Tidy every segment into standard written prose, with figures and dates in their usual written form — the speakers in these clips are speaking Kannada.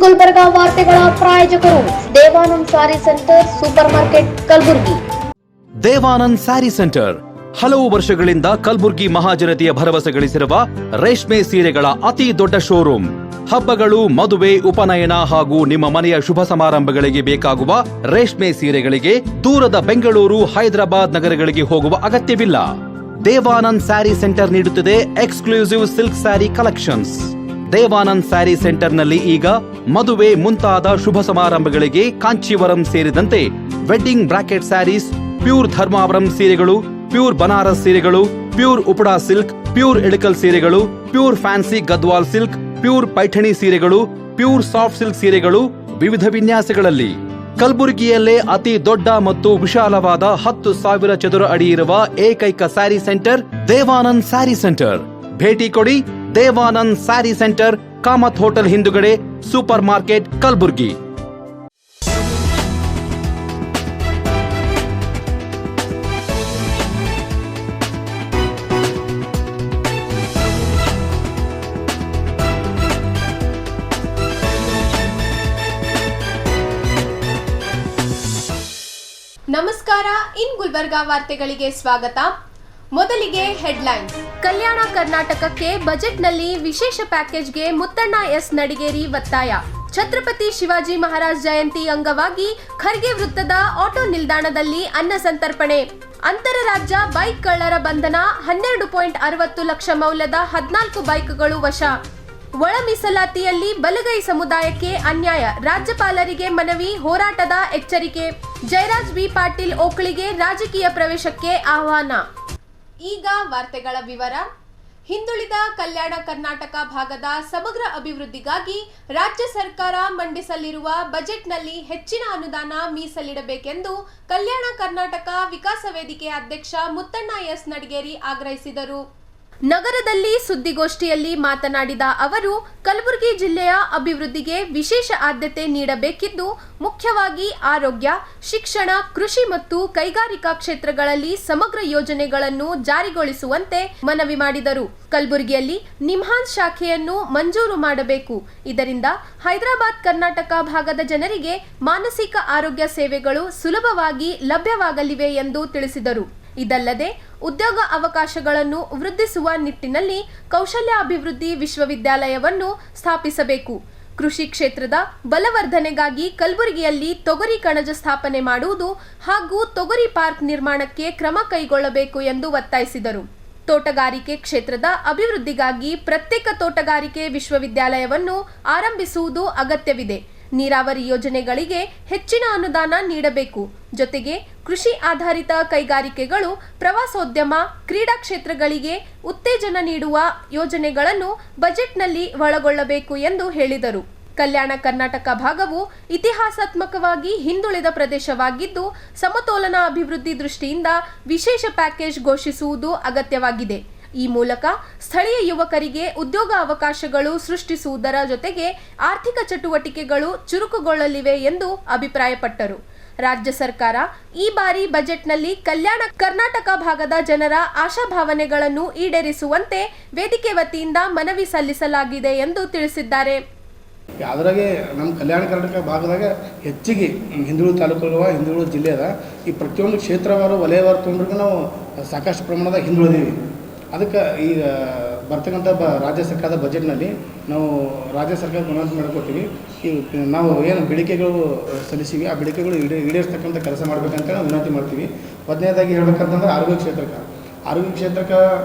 ಗುಲ್ಬರ್ಗಾ ವಾರ್ತೆಗಳ ಪ್ರಾಯೋಜಕರು Devanand sari centre super market Kalaburagi. Devanand sari centre ಹಲವು ವರ್ಷಗಳಿಂದ ಕಲಬುರಗಿ ಮಹಾಜನತೆಯ ಭರವಸೆ ಗಳಿಸಿರುವ ರೇಷ್ಮೆ ಸೀರೆಗಳ ಅತಿ ದೊಡ್ಡ ಶೋರೂಮ್. ಹಬ್ಬಗಳು, ಮದುವೆ, ಉಪನಯನ ಹಾಗೂ ನಿಮ್ಮ ಮನೆಯ ಶುಭ ಸಮಾರಂಭಗಳಿಗೆ ಬೇಕಾಗುವ ರೇಷ್ಮೆ ಸೀರೆಗಳಿಗೆ ದೂರದ ಬೆಂಗಳೂರು, ಹೈದರಾಬಾದ್ ನಗರಗಳಿಗೆ ಹೋಗುವ ಅಗತ್ಯವಿಲ್ಲ. ದೇವಾನಂದ್ ಸ್ಯಾರಿ ಸೆಂಟರ್ ನೀಡುತ್ತಿದೆ exclusive silk sari collections. Devanand sari ಸೆಂಟರ್ನಲ್ಲಿ ಈಗ ಮದುವೆ ಮುಂತಾದ ಶುಭ ಸಮಾರಂಭಗಳಿಗೆ ಕಾಂಚೀವರಂ ಸೇರಿದಂತೆ wedding brocade saris, pure Dharmavaram ಸೀರೆಗಳು, ಪ್ಯೂರ್ ಬನಾರಸ್ ಸೀರೆಗಳು, pure Uppada silk, pure Ilkal ಸೀರೆಗಳು, pure fancy Gadwal silk, pure Paithani ಸೀರೆಗಳು, ಪ್ಯೂರ್ ಸಾಫ್ಟ್ ಸಿಲ್ಕ್ ಸೀರೆಗಳು ವಿವಿಧ ವಿನ್ಯಾಸಗಳಲ್ಲಿ. ಕಲಬುರಗಿಯಲ್ಲೇ ಅತಿ ದೊಡ್ಡ ಮತ್ತು ವಿಶಾಲವಾದ 10,000 ಚದುರ ಅಡಿ ಇರುವ ಏಕೈಕ ಸ್ಯಾರಿ ಸೆಂಟರ್ ದೇವಾನಂದ್ ಸ್ಯಾರಿ ಸೆಂಟರ್. ಭೇಟಿ ಕೊಡಿ. ದೇವಾನಂದ್ ಸ್ಯಾರಿ ಸೆಂಟರ್, ಕಾಮತ್ ಹೋಟೆಲ್ ಹಿಂದುಗಡೆ, ಸೂಪರ್ ಮಾರ್ಕೆಟ್, ಕಲಬುರಗಿ. ನಮಸ್ಕಾರ. ಇನ್ ಗುಲ್ಬರ್ಗಾ ವಾರ್ತೆಗಳಿಗೆ ಸ್ವಾಗತ. ಮೊದಲಿಗೆ ಹೆಡ್ಲೈನ್ಸ್. ಕಲ್ಯಾಣ ಕರ್ನಾಟಕಕ್ಕೆ ಬಜೆಟ್ನಲ್ಲಿ ವಿಶೇಷ ಪ್ಯಾಕೇಜ್ಗೆ ಮುತ್ತಣ್ಣ ಎಸ್ ನಡಿಗೇರಿ ಒತ್ತಾಯ. ಛತ್ರಪತಿ ಶಿವಾಜಿ ಮಹಾರಾಜ್ ಜಯಂತಿ ಅಂಗವಾಗಿ ಖರ್ಗೆ ವೃತ್ತದ ಆಟೋ ನಿಲ್ದಾಣದಲ್ಲಿ ಅನ್ನ ಸಂತರ್ಪಣೆ. ಅಂತರರಾಜ್ಯ ಬೈಕ್ ಕಳ್ಳರ ಬಂಧನ. 12.60 ಲಕ್ಷ ಮೌಲ್ಯದ 14 ಬೈಕ್ಗಳು ವಶ. ಒಳ ಮೀಸಲಾತಿಯಲ್ಲಿ ಬಲಗೈ ಸಮುದಾಯಕ್ಕೆ ಅನ್ಯಾಯ. ರಾಜ್ಯಪಾಲರಿಗೆ ಮನವಿ. ಹೋರಾಟದ ಎಚ್ಚರಿಕೆ. ಜಯರಾಜ್ ಬಿ ಪಾಟೀಲ್ ಓಕಳಿಗೆ ರಾಜಕೀಯ ಪ್ರವೇಶಕ್ಕೆ ಆಹ್ವಾನ. ಈಗ ವಾರ್ತೆಗಳ ವಿವರ. ಹಿಂದುಳಿದ ಕಲ್ಯಾಣ ಕರ್ನಾಟಕ ಭಾಗದ ಸಮಗ್ರ ಅಭಿವೃದ್ಧಿಗಾಗಿ ರಾಜ್ಯ ಸರ್ಕಾರ ಮಂಡಿಸಲಿರುವ ಬಜೆಟ್ನಲ್ಲಿ ಹೆಚ್ಚಿನ ಅನುದಾನ ಮೀಸಲಿಡಬೇಕೆಂದು ಕಲ್ಯಾಣ ಕರ್ನಾಟಕ ವಿಕಾಸ ವೇದಿಕೆ ಅಧ್ಯಕ್ಷ ಮುತ್ತಣ್ಣ ಎಸ್ ನಡಿಗೇರಿ ಆಗ್ರಹಿಸಿದರು. ನಗರದಲ್ಲಿ ಸುದ್ದಿಗೋಷ್ಠಿಯಲ್ಲಿ ಮಾತನಾಡಿದ ಅವರು, ಕಲಬುರಗಿ ಜಿಲ್ಲೆಯ ಅಭಿವೃದ್ಧಿಗೆ ವಿಶೇಷ ಆದ್ಯತೆ ನೀಡಬೇಕಿದ್ದು, ಮುಖ್ಯವಾಗಿ ಆರೋಗ್ಯ, ಶಿಕ್ಷಣ, ಕೃಷಿ ಮತ್ತು ಕೈಗಾರಿಕಾ ಕ್ಷೇತ್ರಗಳಲ್ಲಿ ಸಮಗ್ರ ಯೋಜನೆಗಳನ್ನು ಜಾರಿಗೊಳಿಸುವಂತೆ ಮನವಿ ಮಾಡಿದರು. ಕಲಬುರಗಿಯಲ್ಲಿ ನಿಮ್ಹಾನ್ಸ್ ಶಾಖೆಯನ್ನು ಮಂಜೂರು ಮಾಡಬೇಕು. ಇದರಿಂದ ಹೈದರಾಬಾದ್ ಕರ್ನಾಟಕ ಭಾಗದ ಜನರಿಗೆ ಮಾನಸಿಕ ಆರೋಗ್ಯ ಸೇವೆಗಳು ಸುಲಭವಾಗಿ ಲಭ್ಯವಾಗಲಿವೆ ಎಂದು ತಿಳಿಸಿದರು. ಇದಲ್ಲದೆ ಉದ್ಯೋಗ ಅವಕಾಶಗಳನ್ನು ವೃದ್ಧಿಸುವ ನಿಟ್ಟಿನಲ್ಲಿ ಕೌಶಲ್ಯ ಅಭಿವೃದ್ಧಿ ವಿಶ್ವವಿದ್ಯಾಲಯವನ್ನು ಸ್ಥಾಪಿಸಬೇಕು. ಕೃಷಿ ಕ್ಷೇತ್ರದ ಬಲವರ್ಧನೆಗಾಗಿ ಕಲಬುರಗಿಯಲ್ಲಿ ತೊಗರಿ ಕಣಜ ಸ್ಥಾಪನೆ ಮಾಡುವುದು ಹಾಗೂ ತೊಗರಿ ಪಾರ್ಕ್ ನಿರ್ಮಾಣಕ್ಕೆ ಕ್ರಮ ಕೈಗೊಳ್ಳಬೇಕು ಎಂದು ಒತ್ತಾಯಿಸಿದರು. ತೋಟಗಾರಿಕೆ ಕ್ಷೇತ್ರದ ಅಭಿವೃದ್ಧಿಗಾಗಿ ಪ್ರತ್ಯೇಕ ತೋಟಗಾರಿಕೆ ವಿಶ್ವವಿದ್ಯಾಲಯವನ್ನು ಆರಂಭಿಸುವುದು ಅಗತ್ಯವಿದೆ. ನೀರಾವರಿ ಯೋಜನೆಗಳಿಗೆ ಹೆಚ್ಚಿನ ಅನುದಾನ ನೀಡಬೇಕು. ಜೊತೆಗೆ ಕೃಷಿ ಆಧಾರಿತ ಕೈಗಾರಿಕೆಗಳು, ಪ್ರವಾಸೋದ್ಯಮ, ಕ್ರೀಡಾ ಕ್ಷೇತ್ರಗಳಿಗೆ ಉತ್ತೇಜನ ನೀಡುವ ಯೋಜನೆಗಳನ್ನು ಬಜೆಟ್ನಲ್ಲಿ ಒಳಗೊಳ್ಳಬೇಕು ಎಂದು ಹೇಳಿದರು. ಕಲ್ಯಾಣ ಕರ್ನಾಟಕ ಭಾಗವು ಇತಿಹಾಸಾತ್ಮಕವಾಗಿ ಹಿಂದುಳಿದ ಪ್ರದೇಶವಾಗಿದ್ದು, ಸಮತೋಲನ ಅಭಿವೃದ್ಧಿ ದೃಷ್ಟಿಯಿಂದ ವಿಶೇಷ ಪ್ಯಾಕೇಜ್ ಘೋಷಿಸುವುದು ಅಗತ್ಯವಾಗಿದೆ. ಈ ಮೂಲಕ ಸ್ಥಳೀಯ ಯುವಕರಿಗೆ ಉದ್ಯೋಗ ಅವಕಾಶಗಳು ಸೃಷ್ಟಿಸುವುದರ ಜೊತೆಗೆ ಆರ್ಥಿಕ ಚಟುವಟಿಕೆಗಳು ಚುರುಕುಗೊಳ್ಳಲಿವೆ ಎಂದು ಅಭಿಪ್ರಾಯಪಟ್ಟರು. ರಾಜ್ಯ ಸರ್ಕಾರ ಈ ಬಾರಿ ಬಜೆಟ್ನಲ್ಲಿ ಕಲ್ಯಾಣ ಕರ್ನಾಟಕ ಭಾಗದ ಜನರ ಆಶಾಭಾವನೆಗಳನ್ನು ಈಡೇರಿಸುವಂತೆ ವೇದಿಕೆ ವತಿಯಿಂದ ಮನವಿ ಸಲ್ಲಿಸಲಾಗಿದೆ ಎಂದು ತಿಳಿಸಿದ್ದಾರೆ. ಅದರಾಗೆ ನಮ್ಮ ಕಲ್ಯಾಣ ಕರ್ನಾಟಕ ಭಾಗದಾಗ ಹೆಚ್ಚಿಗೆ ಹಿಂದುಳಿದ ತಾಲೂಕುಗಳ ಹಿಂದುಳಿದ ಜಿಲ್ಲೆ ಅದ. ಈ ಪ್ರತಿಯೊಂದು ಕ್ಷೇತ್ರವಾರು ವಲಯವಾರು ತೊಗೊಂಡ್ರಿಗೂ ನಾವು ಸಾಕಷ್ಟು ಪ್ರಮಾಣದಾಗ ಹಿಂದುಳಿದೀವಿ. ಅದಕ್ಕೆ ಈಗ ಬರ್ತಕ್ಕಂಥ ರಾಜ್ಯ ಸರ್ಕಾರದ ಬಜೆಟ್ನಲ್ಲಿ ನಾವು ರಾಜ್ಯ ಸರ್ಕಾರ ವಿನಂತಿ ಮಾಡ್ಕೋತೀವಿ. ಈ ನಾವು ಏನು ಬೇಡಿಕೆಗಳು ಸಲ್ಲಿಸಿವಿ ಆ ಬೇಡಿಕೆಗಳು ಈಡೇರಿಸ್ತಕ್ಕಂಥ ಕೆಲಸ ಮಾಡಬೇಕಂತ ವಿನಂತಿ ಮಾಡ್ತೀವಿ. ಮೊದಲನೇದಾಗಿ ಹೇಳ್ಬೇಕಂತಂದ್ರೆ ಆರೋಗ್ಯ ಕ್ಷೇತ್ರಕ್ಕೆ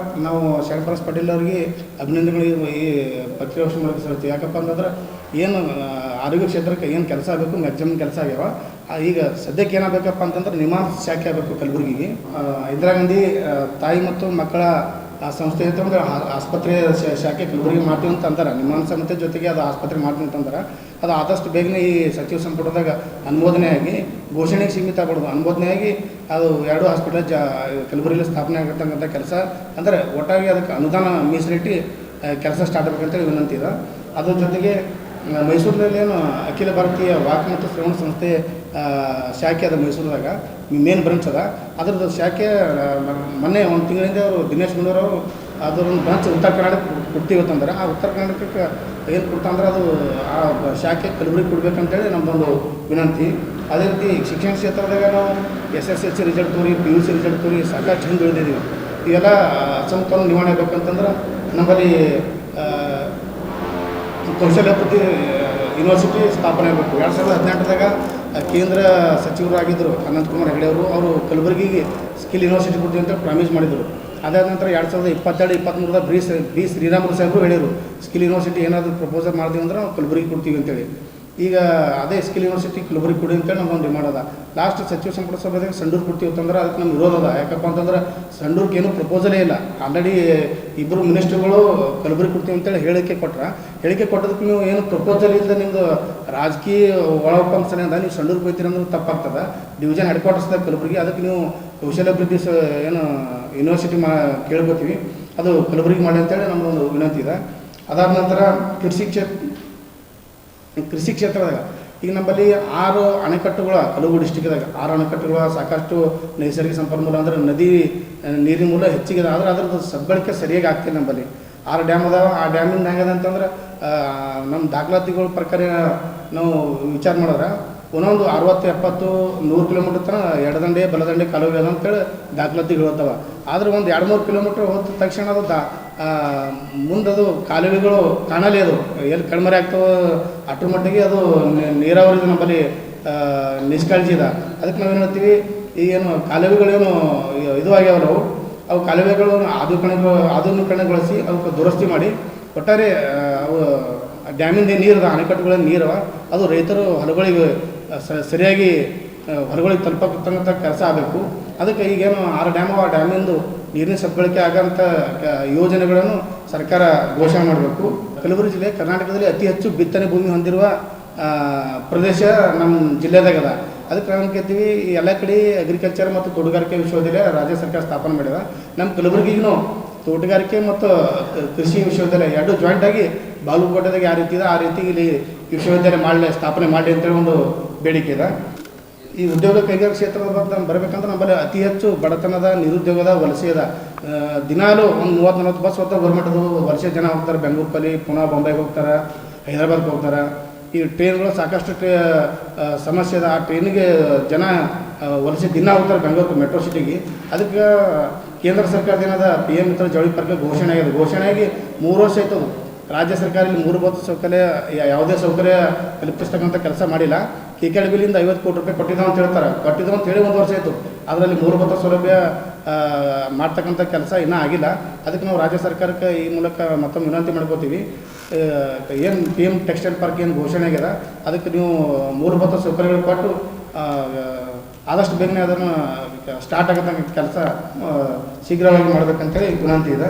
ನಾವು ಶ್ರೀನಿವಾಸ್ ಪಾಟೀಲ್ ಅವರಿಗೆ ಅಭಿನಂದನೆಗಳು ಈ ಪತ್ರಿಕಾಗೋಷ್ಠಿ ಮೂಲಕ ಸಲ್ಲಿಸ್ತೀವಿ. ಯಾಕಪ್ಪ ಅಂತಂದ್ರೆ ಏನು ಆರೋಗ್ಯ ಕ್ಷೇತ್ರಕ್ಕೆ ಏನು ಕೆಲಸ ಆಗಬೇಕು, ಮ್ಯಾಕ್ಸಿಮಮ್ ಕೆಲಸ ಆಗ್ಯಾವ. ಈಗ ಸದ್ಯಕ್ಕೆ ಏನಾಗಬೇಕಪ್ಪ ಅಂತಂದ್ರೆ ನಿಮ್ಹಾನ್ಸ್ ಶಾಖೆ ಆಗಬೇಕು ಕಲಬುರಗಿಗೆ. ಇಂದಿರಾ ಗಾಂಧಿ ತಾಯಿ ಮತ್ತು ಮಕ್ಕಳ ಸಂಸ್ಥೆ ಅಂತಂದ್ರೆ ಆಸ್ಪತ್ರೆ ಶಾಖೆ ಕಲಬುರಗಿ ಮಾಡ್ತೀವಿ ಅಂತ ಅಂತಾರೆ. ನಿಮ್ಹಾನ್ಸ್ ಸಂಸ್ಥೆ ಜೊತೆಗೆ ಅದು ಆಸ್ಪತ್ರೆ ಮಾಡ್ತೀವಿ ಅಂತಂದ್ರೆ ಅದು ಆದಷ್ಟು ಬೇಗನೆ ಈ ಸಚಿವ ಸಂಪುಟದಾಗ ಅನುಮೋದನೆಯಾಗಿ, ಘೋಷಣೆಗೆ ಸೀಮಿತ ಆಗ್ಬಿಡೋದು, ಅನುಮೋದನೆಯಾಗಿ ಅದು 2 ಹಾಸ್ಪಿಟಲ್ ಕಲಬುರಗಿಯಲ್ಲಿ ಸ್ಥಾಪನೆ ಆಗಿರ್ತಕ್ಕಂಥ ಕೆಲಸ ಅಂದರೆ ಒಟ್ಟಾಗಿ ಅದಕ್ಕೆ ಅನುದಾನ ಮೀಸಲಿಟ್ಟು ಕೆಲಸ ಸ್ಟಾರ್ಟ್ ಆಗಬೇಕಂತೇಳಿ ವಿನಂತಿ ಇದೆ. ಅದ್ರ ಜೊತೆಗೆ ಮೈಸೂರಿನಲ್ಲೇನು ಅಖಿಲ ಭಾರತೀಯ ವಾಕ್ ಮತ್ತು ಶ್ರವಣ ಸಂಸ್ಥೆ ಶಾಖೆ ಅದ ಮೈಸೂರದಾಗ ಮೇನ್ ಬ್ರಾಂಚ್ ಅದ. ಅದ್ರದ್ದು ಶಾಖೆ ಮೊನ್ನೆ 1 ತಿಂಗಳಿಂದ ಅವರು ದಿನೇಶ್ ಗುಂಡೂರವರು ಅದರೊಂದು ಬ್ರಾಂಚ್ ಉತ್ತರ ಕರ್ನಾಟಕ ಕೊಡ್ತೀವತ್ತಂದ್ರೆ ಆ ಉತ್ತರ ಕರ್ನಾಟಕಕ್ಕೆ ಏನು ಕೊಡ್ತಂದ್ರೆ ಅದು ಆ ಶಾಖೆ ಕಲಬುರಗಿ ಕೊಡ್ಬೇಕಂತೇಳಿ ನಮ್ಮದೊಂದು ವಿನಂತಿ. ಅದೇ ರೀತಿ ಶಿಕ್ಷಣ ಕ್ಷೇತ್ರದಾಗ ನಾವು SSLC ರಿಸಲ್ಟ್ ತೋರಿ PUC ರಿಸಲ್ಟ್ ತೋರಿ ಸಾಕಷ್ಟು ಹಿಂದೆ ಉಳಿದಿದ್ದೀವಿ. ಇವೆಲ್ಲ ಅಸಮತೋಲನ ನಿವಾರಣೆ ಆಗಬೇಕಂತಂದ್ರೆ ನಮ್ಮಲ್ಲಿ ಕೌಶಲ್ಯಾಭಿವೃದ್ಧಿ ಯೂನಿವರ್ಸಿಟಿ ಸ್ಥಾಪನೆ ಆಗಬೇಕು. 2018ದಾಗ ಕೇಂದ್ರ ಸಚಿವರಾಗಿದ್ದರು ಅನಂತಕುಮಾರ್ ಹೆಗಡೆ ಅವರು ಕಲಬುರಗಿಗೆ ಸ್ಕಿಲ್ ಯೂನಿವರ್ಸಿಟಿ ಕೊಡ್ತೀವಿ ಅಂತ ಪ್ರಾಮಿಸ್ ಮಾಡಿದರು. ಅದಾದ ನಂತರ 2022-23ದಾಗ ಬಿ ಶ್ರೀರಾಮುಲು ಸಾಹೇಬರು ಹೇಳಿದರು ಸ್ಕಿಲ್ ಯೂನಿವರ್ಸಿಟಿ ಏನಾದರೂ ಪ್ರಪೋಸಲ್ ಮಾಡ್ತೀವಿ ಅಂದ್ರೆ ನಾವು ಕಲಬುರಗಿ ಕೊಡ್ತೀವಿ ಅಂತೇಳಿ. ಈಗ ಅದೇ ಸ್ಕಿಲ್ ಯೂನಿವರ್ಸಿಟಿ ಕಲಬುರಗಿ ಕೊಡಿ ಅಂತೇಳಿ ನಮ್ಗೊಂದು ಡಿಮಾಂಡ್ ಅದ. ಲಾಸ್ಟ್ ಸಚಿವ ಸಂಪುಟ ಸಭೆದಾಗ ಸಂಡೂರು ಕೊಡ್ತೀವಿ ಅಂತಂದ್ರೆ ಅದಕ್ಕೆ ನಮ್ಗೆ ವಿರೋಧ ಅದ. ಯಾಕಪ್ಪ ಅಂತಂದ್ರೆ ಸಂಡೂರ್ಗೆ ಏನೂ ಪ್ರಪೋಸಲೇ ಇಲ್ಲ. ಆಲ್ರೆಡಿ ಇಬ್ಬರು ಮಿನಿಸ್ಟ್ರುಗಳು ಕಲಬುರಗಿ ಕೊಡ್ತೀವಿ ಅಂತೇಳಿ ಹೇಳಿಕೆ ಕೊಟ್ಟದಕ್ಕೆ ನೀವು ಏನು ಪ್ರಪೋಸಲ್ ಇಲ್ಲದೆ ನಿಮ್ಮದು ರಾಜಕೀಯ ಒಳ ಒಪ್ಪಂದ ನೀವು ಸಂಡೂರು ಕೊಯ್ತೀರಿ ಅಂದ್ರೆ ತಪ್ಪಾಗ್ತದೆ. ಡಿವಿಷನ್ ಹೆಡ್ ಕ್ವಾರ್ಟರ್ಸ್ದಾಗ ಕಲಬುರಗಿ, ಅದಕ್ಕೆ ನೀವು ಕೌಶಲ್ಯಾಭಿವೃದ್ಧಿ ಏನು ಯೂನಿವರ್ಸಿಟಿ ಕೇಳ್ಕೊತೀವಿ, ಅದು ಕಲಬುರಗಿ ಮಾಡಿ ಅಂತೇಳಿ ನಮ್ಮದೊಂದು ವಿನಂತಿ ಇದೆ. ಅದಾದ ನಂತರ ಕೃಷಿ ಕ್ಷೇತ್ರದಾಗ ಈಗ ನಮ್ಮಲ್ಲಿ 6 ಅಣೆಕಟ್ಟುಗಳು ಕಲಬುರಗಿ ಡಿಸ್ಟಿಕ್ದಾಗ 6 ಅಣೆಕಟ್ಟುಗಳು ಸಾಕಷ್ಟು ನೈಸರ್ಗಿಕ ಸಂಪನ್ಮೂಲ ಅಂದರೆ ನದಿ ನೀರಿನ ಮೂಲ ಹೆಚ್ಚಿಗೆ, ಆದರೆ ಅದರದ್ದು ಸದ್ಬಳಕೆ ಸರಿಯಾಗಿ ಆಗ್ತಿಲ್ಲ. ನಮ್ಮಲ್ಲಿ 6 ಡ್ಯಾಮ್ ಅದಾವೆ. ಆ ಡ್ಯಾಮಿಂದ ಹೆಂಗದ ಅಂತಂದ್ರೆ ನಮ್ಮ ದಾಖಲಾತಿಗಳ ಪ್ರಕಾರ ನಾವು ವಿಚಾರ ಮಾಡಿದ್ರೆ ಒಂದೊಂದು 60-70-100 ಕಿಲೋಮೀಟ್ರ್ ತನಕ ಎಡದಂಡೆ ಬಲದಂಡೆ ಕಾಲುವೆ ಅದ ಅಂತೇಳಿ ದಾಖಲಾತಿಗಳು ಇರ್ತಾವೆ. ಆದರೆ ಒಂದು 2-3 ಕಿಲೋಮೀಟ್ರ್ ಹೋದ ತಕ್ಷಣ ಅದು ಮುಂದದು ಕಾಲುವೆಗಳು ಕಾಣಲೇ, ಅದು ಎಲ್ಲಿ ಕಣ್ಮರೆ ಆಗ್ತಾವೆ ಅಟ್ರ ಮಟ್ಟಿಗೆ ಅದು ನೀರಾವರಿ ನಮ್ಮಲ್ಲಿ ನಿಷ್ಕಾಳಜಿ ಇದೆ. ಅದಕ್ಕೆ ನಾವೇನು ಹೇಳ್ತೀವಿ, ಈಗೇನು ಕಾಲುವೆಗಳೇನು ಇದು ಆಗ್ಯಾವಲ್ಲ ಅವು ಕಾಲುವೆಗಳು ಆಧುನೀಕರಣಗೊಳಿಸಿ ಅವಕ್ಕೆ ದುರಸ್ತಿ ಮಾಡಿ ಒಟ್ಟಾರೆ ಅವು ಡ್ಯಾಮಿಂದ ನೀರು ಅಣೆಕಟ್ಟುಗಳ ನೀರವ ಅದು ರೈತರು ಹೊಲಗಳಿಗೆ ಸರಿಯಾಗಿ ಹೊಲಗಳಿಗೆ ತಲುಪತಕ್ಕಂಥ ಕೆಲಸ ಆಗಬೇಕು. ಅದಕ್ಕೆ ಈಗೇನು 6 ಡ್ಯಾಮ್ ಆ ಡ್ಯಾಮಿಂದು ನೀರಿನ ಸದ್ಬಳಕೆ ಆಗೋಂಥ ಯೋಜನೆಗಳನ್ನು ಸರ್ಕಾರ ಘೋಷಣೆ ಮಾಡಬೇಕು. ಕಲಬುರಗಿ ಜಿಲ್ಲೆ ಕರ್ನಾಟಕದಲ್ಲಿ ಅತಿ ಹೆಚ್ಚು ಬಿತ್ತನೆ ಭೂಮಿ ಹೊಂದಿರುವ ಪ್ರದೇಶ ನಮ್ಮ ಜಿಲ್ಲೆದಾಗದ. ಅದಕ್ಕೆ ನಾವು ಕೇಳ್ತೀವಿ, ಈ ಎಲ್ಲ ಕಡೆ ಅಗ್ರಿಕಲ್ಚರ್ ಮತ್ತು ತೋಟಗಾರಿಕೆ ವಿಶ್ವವಿದ್ಯಾಲಯ ರಾಜ್ಯ ಸರ್ಕಾರ ಸ್ಥಾಪನೆ ಮಾಡಿದ. ನಮ್ಮ ಕಲಬುರಗಿಗೂ ತೋಟಗಾರಿಕೆ ಮತ್ತು ಕೃಷಿ ವಿಶ್ವವಿದ್ಯಾಲಯ ಎರಡು ಜಾಯಿಂಟಾಗಿ ಬಾಗಲಕೋಟೆದಾಗ ಯಾವ ರೀತಿ ಇದೆ ಆ ರೀತಿ ಇಲ್ಲಿ ವಿಶ್ವವಿದ್ಯಾಲಯ ಸ್ಥಾಪನೆ ಮಾಡಿ ಅಂತೇಳಿ ಒಂದು ಬೇಡಿಕೆ ಇದೆ. ಈ ಉದ್ಯೋಗ ಕೈಗಾರಿಕಾ ಕ್ಷೇತ್ರದ ಬಗ್ಗೆ ಬರಬೇಕಂದ್ರೆ ನಮ್ಮಲ್ಲಿ ಅತಿ ಹೆಚ್ಚು ಬಡತನದ ನಿರುದ್ಯೋಗದ ವಲಸೆ ಇದೆ. ದಿನಾಲು ಒಂದು 30-40 ಬಸ್ ಹೋಗ್ತಾರೆ ಗೌರ್ಮೆಂಟದು, ವಲಸೆ ಜನ ಹೋಗ್ತಾರೆ. ಬೆಂಗಳೂರು ಕಲಿ ಪುನಃ ಬಾಂಬೆಗೆ ಹೋಗ್ತಾರೆ, ಹೈದರಾಬಾದ್ಗೆ ಹೋಗ್ತಾರೆ. ಈ ಟ್ರೈನ್ಗಳು ಸಾಕಷ್ಟು ಸಮಸ್ಯೆ ಇದೆ. ಆ ಟ್ರೈನಿಗೆ ಜನ ವಲಸೆ ದಿನ ಹೋಗ್ತಾರೆ ಬೆಂಗಳೂರು ಮೆಟ್ರೋ ಸಿಟಿಗೆ. ಅದಕ್ಕೆ ಕೇಂದ್ರ ಸರ್ಕಾರದ ಏನದ PM ಮಿತ್ರ ಜವಳಿ ಪಾರ್ಕ್ ಘೋಷಣೆ ಆಗಿದೆ. ಘೋಷಣೆಯಾಗಿ 3 ವರ್ಷ ಆಯ್ತು. ರಾಜ್ಯ ಸರ್ಕಾರ ಇಲ್ಲಿ ಮೂಲಭೂತ ಸೌಕರ್ಯ ಯಾವುದೇ ಸೌಕರ್ಯ ಕಲ್ಪಿಸ್ತಕ್ಕಂಥ ಕೆಲಸ ಮಾಡಿಲ್ಲ. KKDBಲಿಂದ 50 ಕೋಟಿ ರೂಪಾಯಿ ಕೊಟ್ಟಿದ್ದಾವೆ ಅಂತ ಹೇಳ್ತಾರೆ. ಕೊಟ್ಟಿದ್ದಾವೆ ಅಂತ ಹೇಳಿ 1 ವರ್ಷ ಆಯಿತು. ಅದರಲ್ಲಿ ಮೂಲಭೂತ ಸೌಲಭ್ಯ ಮಾಡ್ತಕ್ಕಂಥ ಕೆಲಸ ಇನ್ನೂ ಆಗಿಲ್ಲ. ಅದಕ್ಕೆ ನಾವು ರಾಜ್ಯ ಸರ್ಕಾರಕ್ಕೆ ಈ ಮೂಲಕ ಮತ್ತೊಮ್ಮೆ ವಿನಂತಿ ಮಾಡ್ಕೋತೀವಿ, ಏನು PM ಟೆಕ್ಸ್ಟೈಲ್ ಪಾರ್ಕ್ ಏನು ಘೋಷಣೆ ಆಗಿದೆ ಅದಕ್ಕೆ ನೀವು ಮೂಲಭೂತ ಸೌಕರ್ಯಗಳು ಕೊಟ್ಟು ಆದಷ್ಟು ಬೇಗನೆ ಅದನ್ನು ಸ್ಟಾರ್ಟ್ ಆಗತಕ್ಕಂಥ ಕೆಲಸ ಶೀಘ್ರವಾಗಿ ಮಾಡಬೇಕಂತೇಳಿ ವಿನಂತಿ ಇದೆ.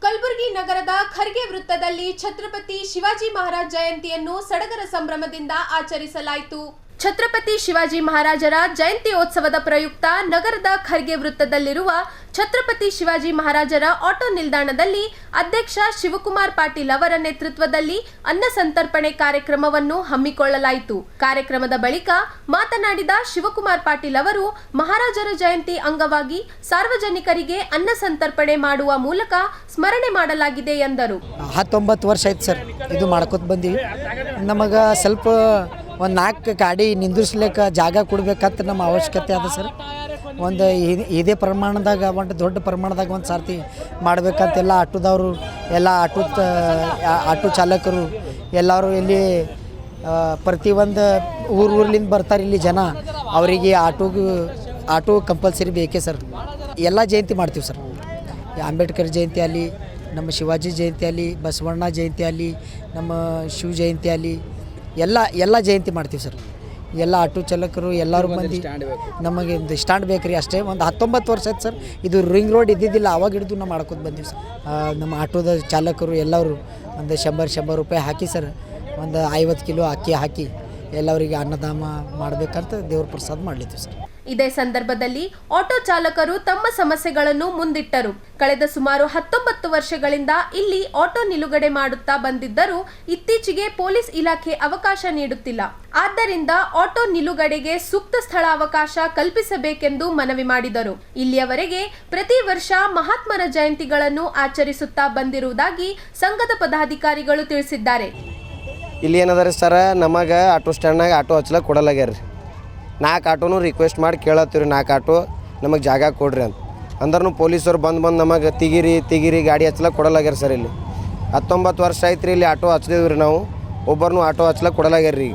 ಕಲಬುರಗಿ ನಗರದ ಖರ್ಗೆ ವೃತ್ತದಲ್ಲಿ ಛತ್ರಪತಿ ಶಿವಾಜಿ ಮಹಾರಾಜ್ ಜಯಂತಿಯನ್ನು ಸಡಗರ ಸಂಭ್ರಮದಿಂದ ಆಚರಿಸಲಾಯಿತು. ಛತ್ರಪತಿ ಶಿವಾಜಿ ಮಹಾರಾಜರ ಜಯಂತ್ಯೋತ್ಸವದ ಪ್ರಯುಕ್ತ ನಗರದ ಖರ್ಗೆ ವೃತ್ತದಲ್ಲಿರುವ ಛತ್ರಪತಿ ಶಿವಾಜಿ ಮಹಾರಾಜರ ಆಟೋ ನಿಲ್ದಾಣದಲ್ಲಿ ಅಧ್ಯಕ್ಷ ಶಿವಕುಮಾರ್ ಪಾಟೀಲ್ ಅವರ ನೇತೃತ್ವದಲ್ಲಿ ಅನ್ನ ಸಂತರ್ಪಣೆ ಕಾರ್ಯಕ್ರಮವನ್ನು ಹಮ್ಮಿಕೊಳ್ಳಲಾಯಿತು. ಕಾರ್ಯಕ್ರಮದ ಬಳಿಕ ಮಾತನಾಡಿದ ಶಿವಕುಮಾರ್ ಪಾಟೀಲ್ ಅವರು, ಮಹಾರಾಜರ ಜಯಂತಿ ಅಂಗವಾಗಿ ಸಾರ್ವಜನಿಕರಿಗೆ ಅನ್ನ ಸಂತರ್ಪಣೆ ಮಾಡುವ ಮೂಲಕ ಸ್ಮರಣೆ ಮಾಡಲಾಗಿದೆ ಎಂದರು. 19 ವರ್ಷ ಆಯ್ತು ಸರ್ ಇದು ಮಾಡ್ಕೊತ ಬಂದೀವಿ. ನಮಗೆ ಸ್ವಲ್ಪ ಒಂದು 4 ಗಾಡಿ ನಿಂದಿರ್ಸ್ಲಿಕ್ಕೆ ಜಾಗ ಕೊಡ್ಬೇಕಂತ ನಮ್ಮ ಅವಶ್ಯಕತೆ ಅದ ಸರ್. ಒಂದು ಇದೇ ಪ್ರಮಾಣದಾಗ ಒಂದು ದೊಡ್ಡ ಪ್ರಮಾಣದಾಗ ಒಂದು ಸಾರ್ತಿ ಮಾಡ್ಬೇಕಂತೆಲ್ಲ ಆಟೋದವರು ಎಲ್ಲ ಆಟೋ ಚಾಲಕರು ಎಲ್ಲರೂ ಇಲ್ಲಿ ಪ್ರತಿಯೊಂದು ಊರ್ಲಿಂದ ಬರ್ತಾರೆ ಇಲ್ಲಿ ಜನ, ಅವರಿಗೆ ಆಟೋ ಕಂಪಲ್ಸರಿ ಬೇಕೇ ಸರ್. ಎಲ್ಲ ಜಯಂತಿ ಮಾಡ್ತೀವಿ ಸರ್. ಅಂಬೇಡ್ಕರ್ ಜಯಂತಿ ಆಗಲಿ, ನಮ್ಮ ಶಿವಾಜಿ ಜಯಂತಿ ಆಗಲಿ, ಬಸವಣ್ಣ ಜಯಂತಿ ಆಗಲಿ, ನಮ್ಮ ಶಿವ ಜಯಂತಿ ಆಗಲಿ, ಎಲ್ಲ ಜಯಂತಿ ಮಾಡ್ತೀವಿ ಸರ್. ಎಲ್ಲ ಆಟೋ ಚಾಲಕರು ಎಲ್ಲರೂ ಮಂದಿ ನಮಗೆ ಒಂದು ಸ್ಟ್ಯಾಂಡ್ ಬೇಕು ರೀ ಅಷ್ಟೇ. ಒಂದು 19 ವರ್ಷ ಆಯ್ತು ಸರ್ ಇದು ರಿಂಗ್ ರೋಡ್ ಇದ್ದಿದ್ದಿಲ್ಲ, ಅವಾಗ ಹಿಡಿದು ನಾವು ಮಾಡ್ಕೊತ ಬಂದೀವಿ ಸರ್. ನಮ್ಮ ಆಟೋದ ಚಾಲಕರು ಎಲ್ಲರೂ ಒಂದು 100 ರೂಪಾಯಿ ಹಾಕಿ ಸರ್, ಒಂದು 50 ಕಿಲೋ ಅಕ್ಕಿ ಹಾಕಿ ಎಲ್ಲರಿಗೆ ಅನ್ನದಾನ ಮಾಡಬೇಕಂತ ದೇವ್ರ ಪ್ರಸಾದ ಮಾಡಲಿದ್ದೀವಿ ಸರ್. ಇದೇ ಸಂದರ್ಭದಲ್ಲಿ ಆಟೋ ಚಾಲಕರು ತಮ್ಮ ಸಮಸ್ಯೆಗಳನ್ನು ಮುಂದಿಟ್ಟರು. ಕಳೆದ ಸುಮಾರು 19 ವರ್ಷಗಳಿಂದ ಇಲ್ಲಿ ಆಟೋ ನಿಲುಗಡೆ ಮಾಡುತ್ತಾ ಬಂದಿದ್ದರೂ ಇತ್ತೀಚೆಗೆ ಪೊಲೀಸ್ ಇಲಾಖೆ ಅವಕಾಶ ನೀಡುತ್ತಿಲ್ಲ. ಆದ್ದರಿಂದ ಆಟೋ ನಿಲುಗಡೆಗೆ ಸೂಕ್ತ ಸ್ಥಳಾವಕಾಶ ಕಲ್ಪಿಸಬೇಕೆಂದು ಮನವಿ ಮಾಡಿದರು. ಇಲ್ಲಿಯವರೆಗೆ ಪ್ರತಿ ವರ್ಷ ಮಹಾತ್ಮರ ಜಯಂತಿಗಳನ್ನು ಆಚರಿಸುತ್ತಾ ಬಂದಿರುವುದಾಗಿ ಸಂಘದ ಪದಾಧಿಕಾರಿಗಳು ತಿಳಿಸಿದ್ದಾರೆ. ಇಲ್ಲಿ ಏನದ ಸರ್, ನಮಗೆ ಆಟೋ ಸ್ಟ್ಯಾಂಡ್ನಾಗ ಆಟೋ ಹಚ್ಚಲಕ್ಕೆ ಕೊಡಲಾಗ್ಯಾರ ರೀ. 4 ಆಟೋನು ರಿಕ್ವೆಸ್ಟ್ ಮಾಡಿ ಕೇಳತ್ತೀವಿ ರೀ, 4 ಆಟೋ ನಮಗೆ ಜಾಗ ಕೊಡ್ರಿ ಅಂತ. ಅಂದ್ರೂ ಪೊಲೀಸರು ಬಂದು ನಮಗೆ ತಿಗಿರಿ ಗಾಡಿ ಹಚ್ಚಲಕ್ಕೆ ಕೊಡಲಾಗ್ಯಾರ ಸರ್. ಇಲ್ಲಿ 19 ವರ್ಷ ಆಯ್ತು ರೀ ಇಲ್ಲಿ ಆಟೋ ಹಚ್ದೇವ್ರಿ ನಾವು. ಒಬ್ಬರನ್ನು ಆಟೋ ಹಚ್ಲಕ್ಕೆ ಕೊಡಲಾಗ್ಯಾರ ರೀ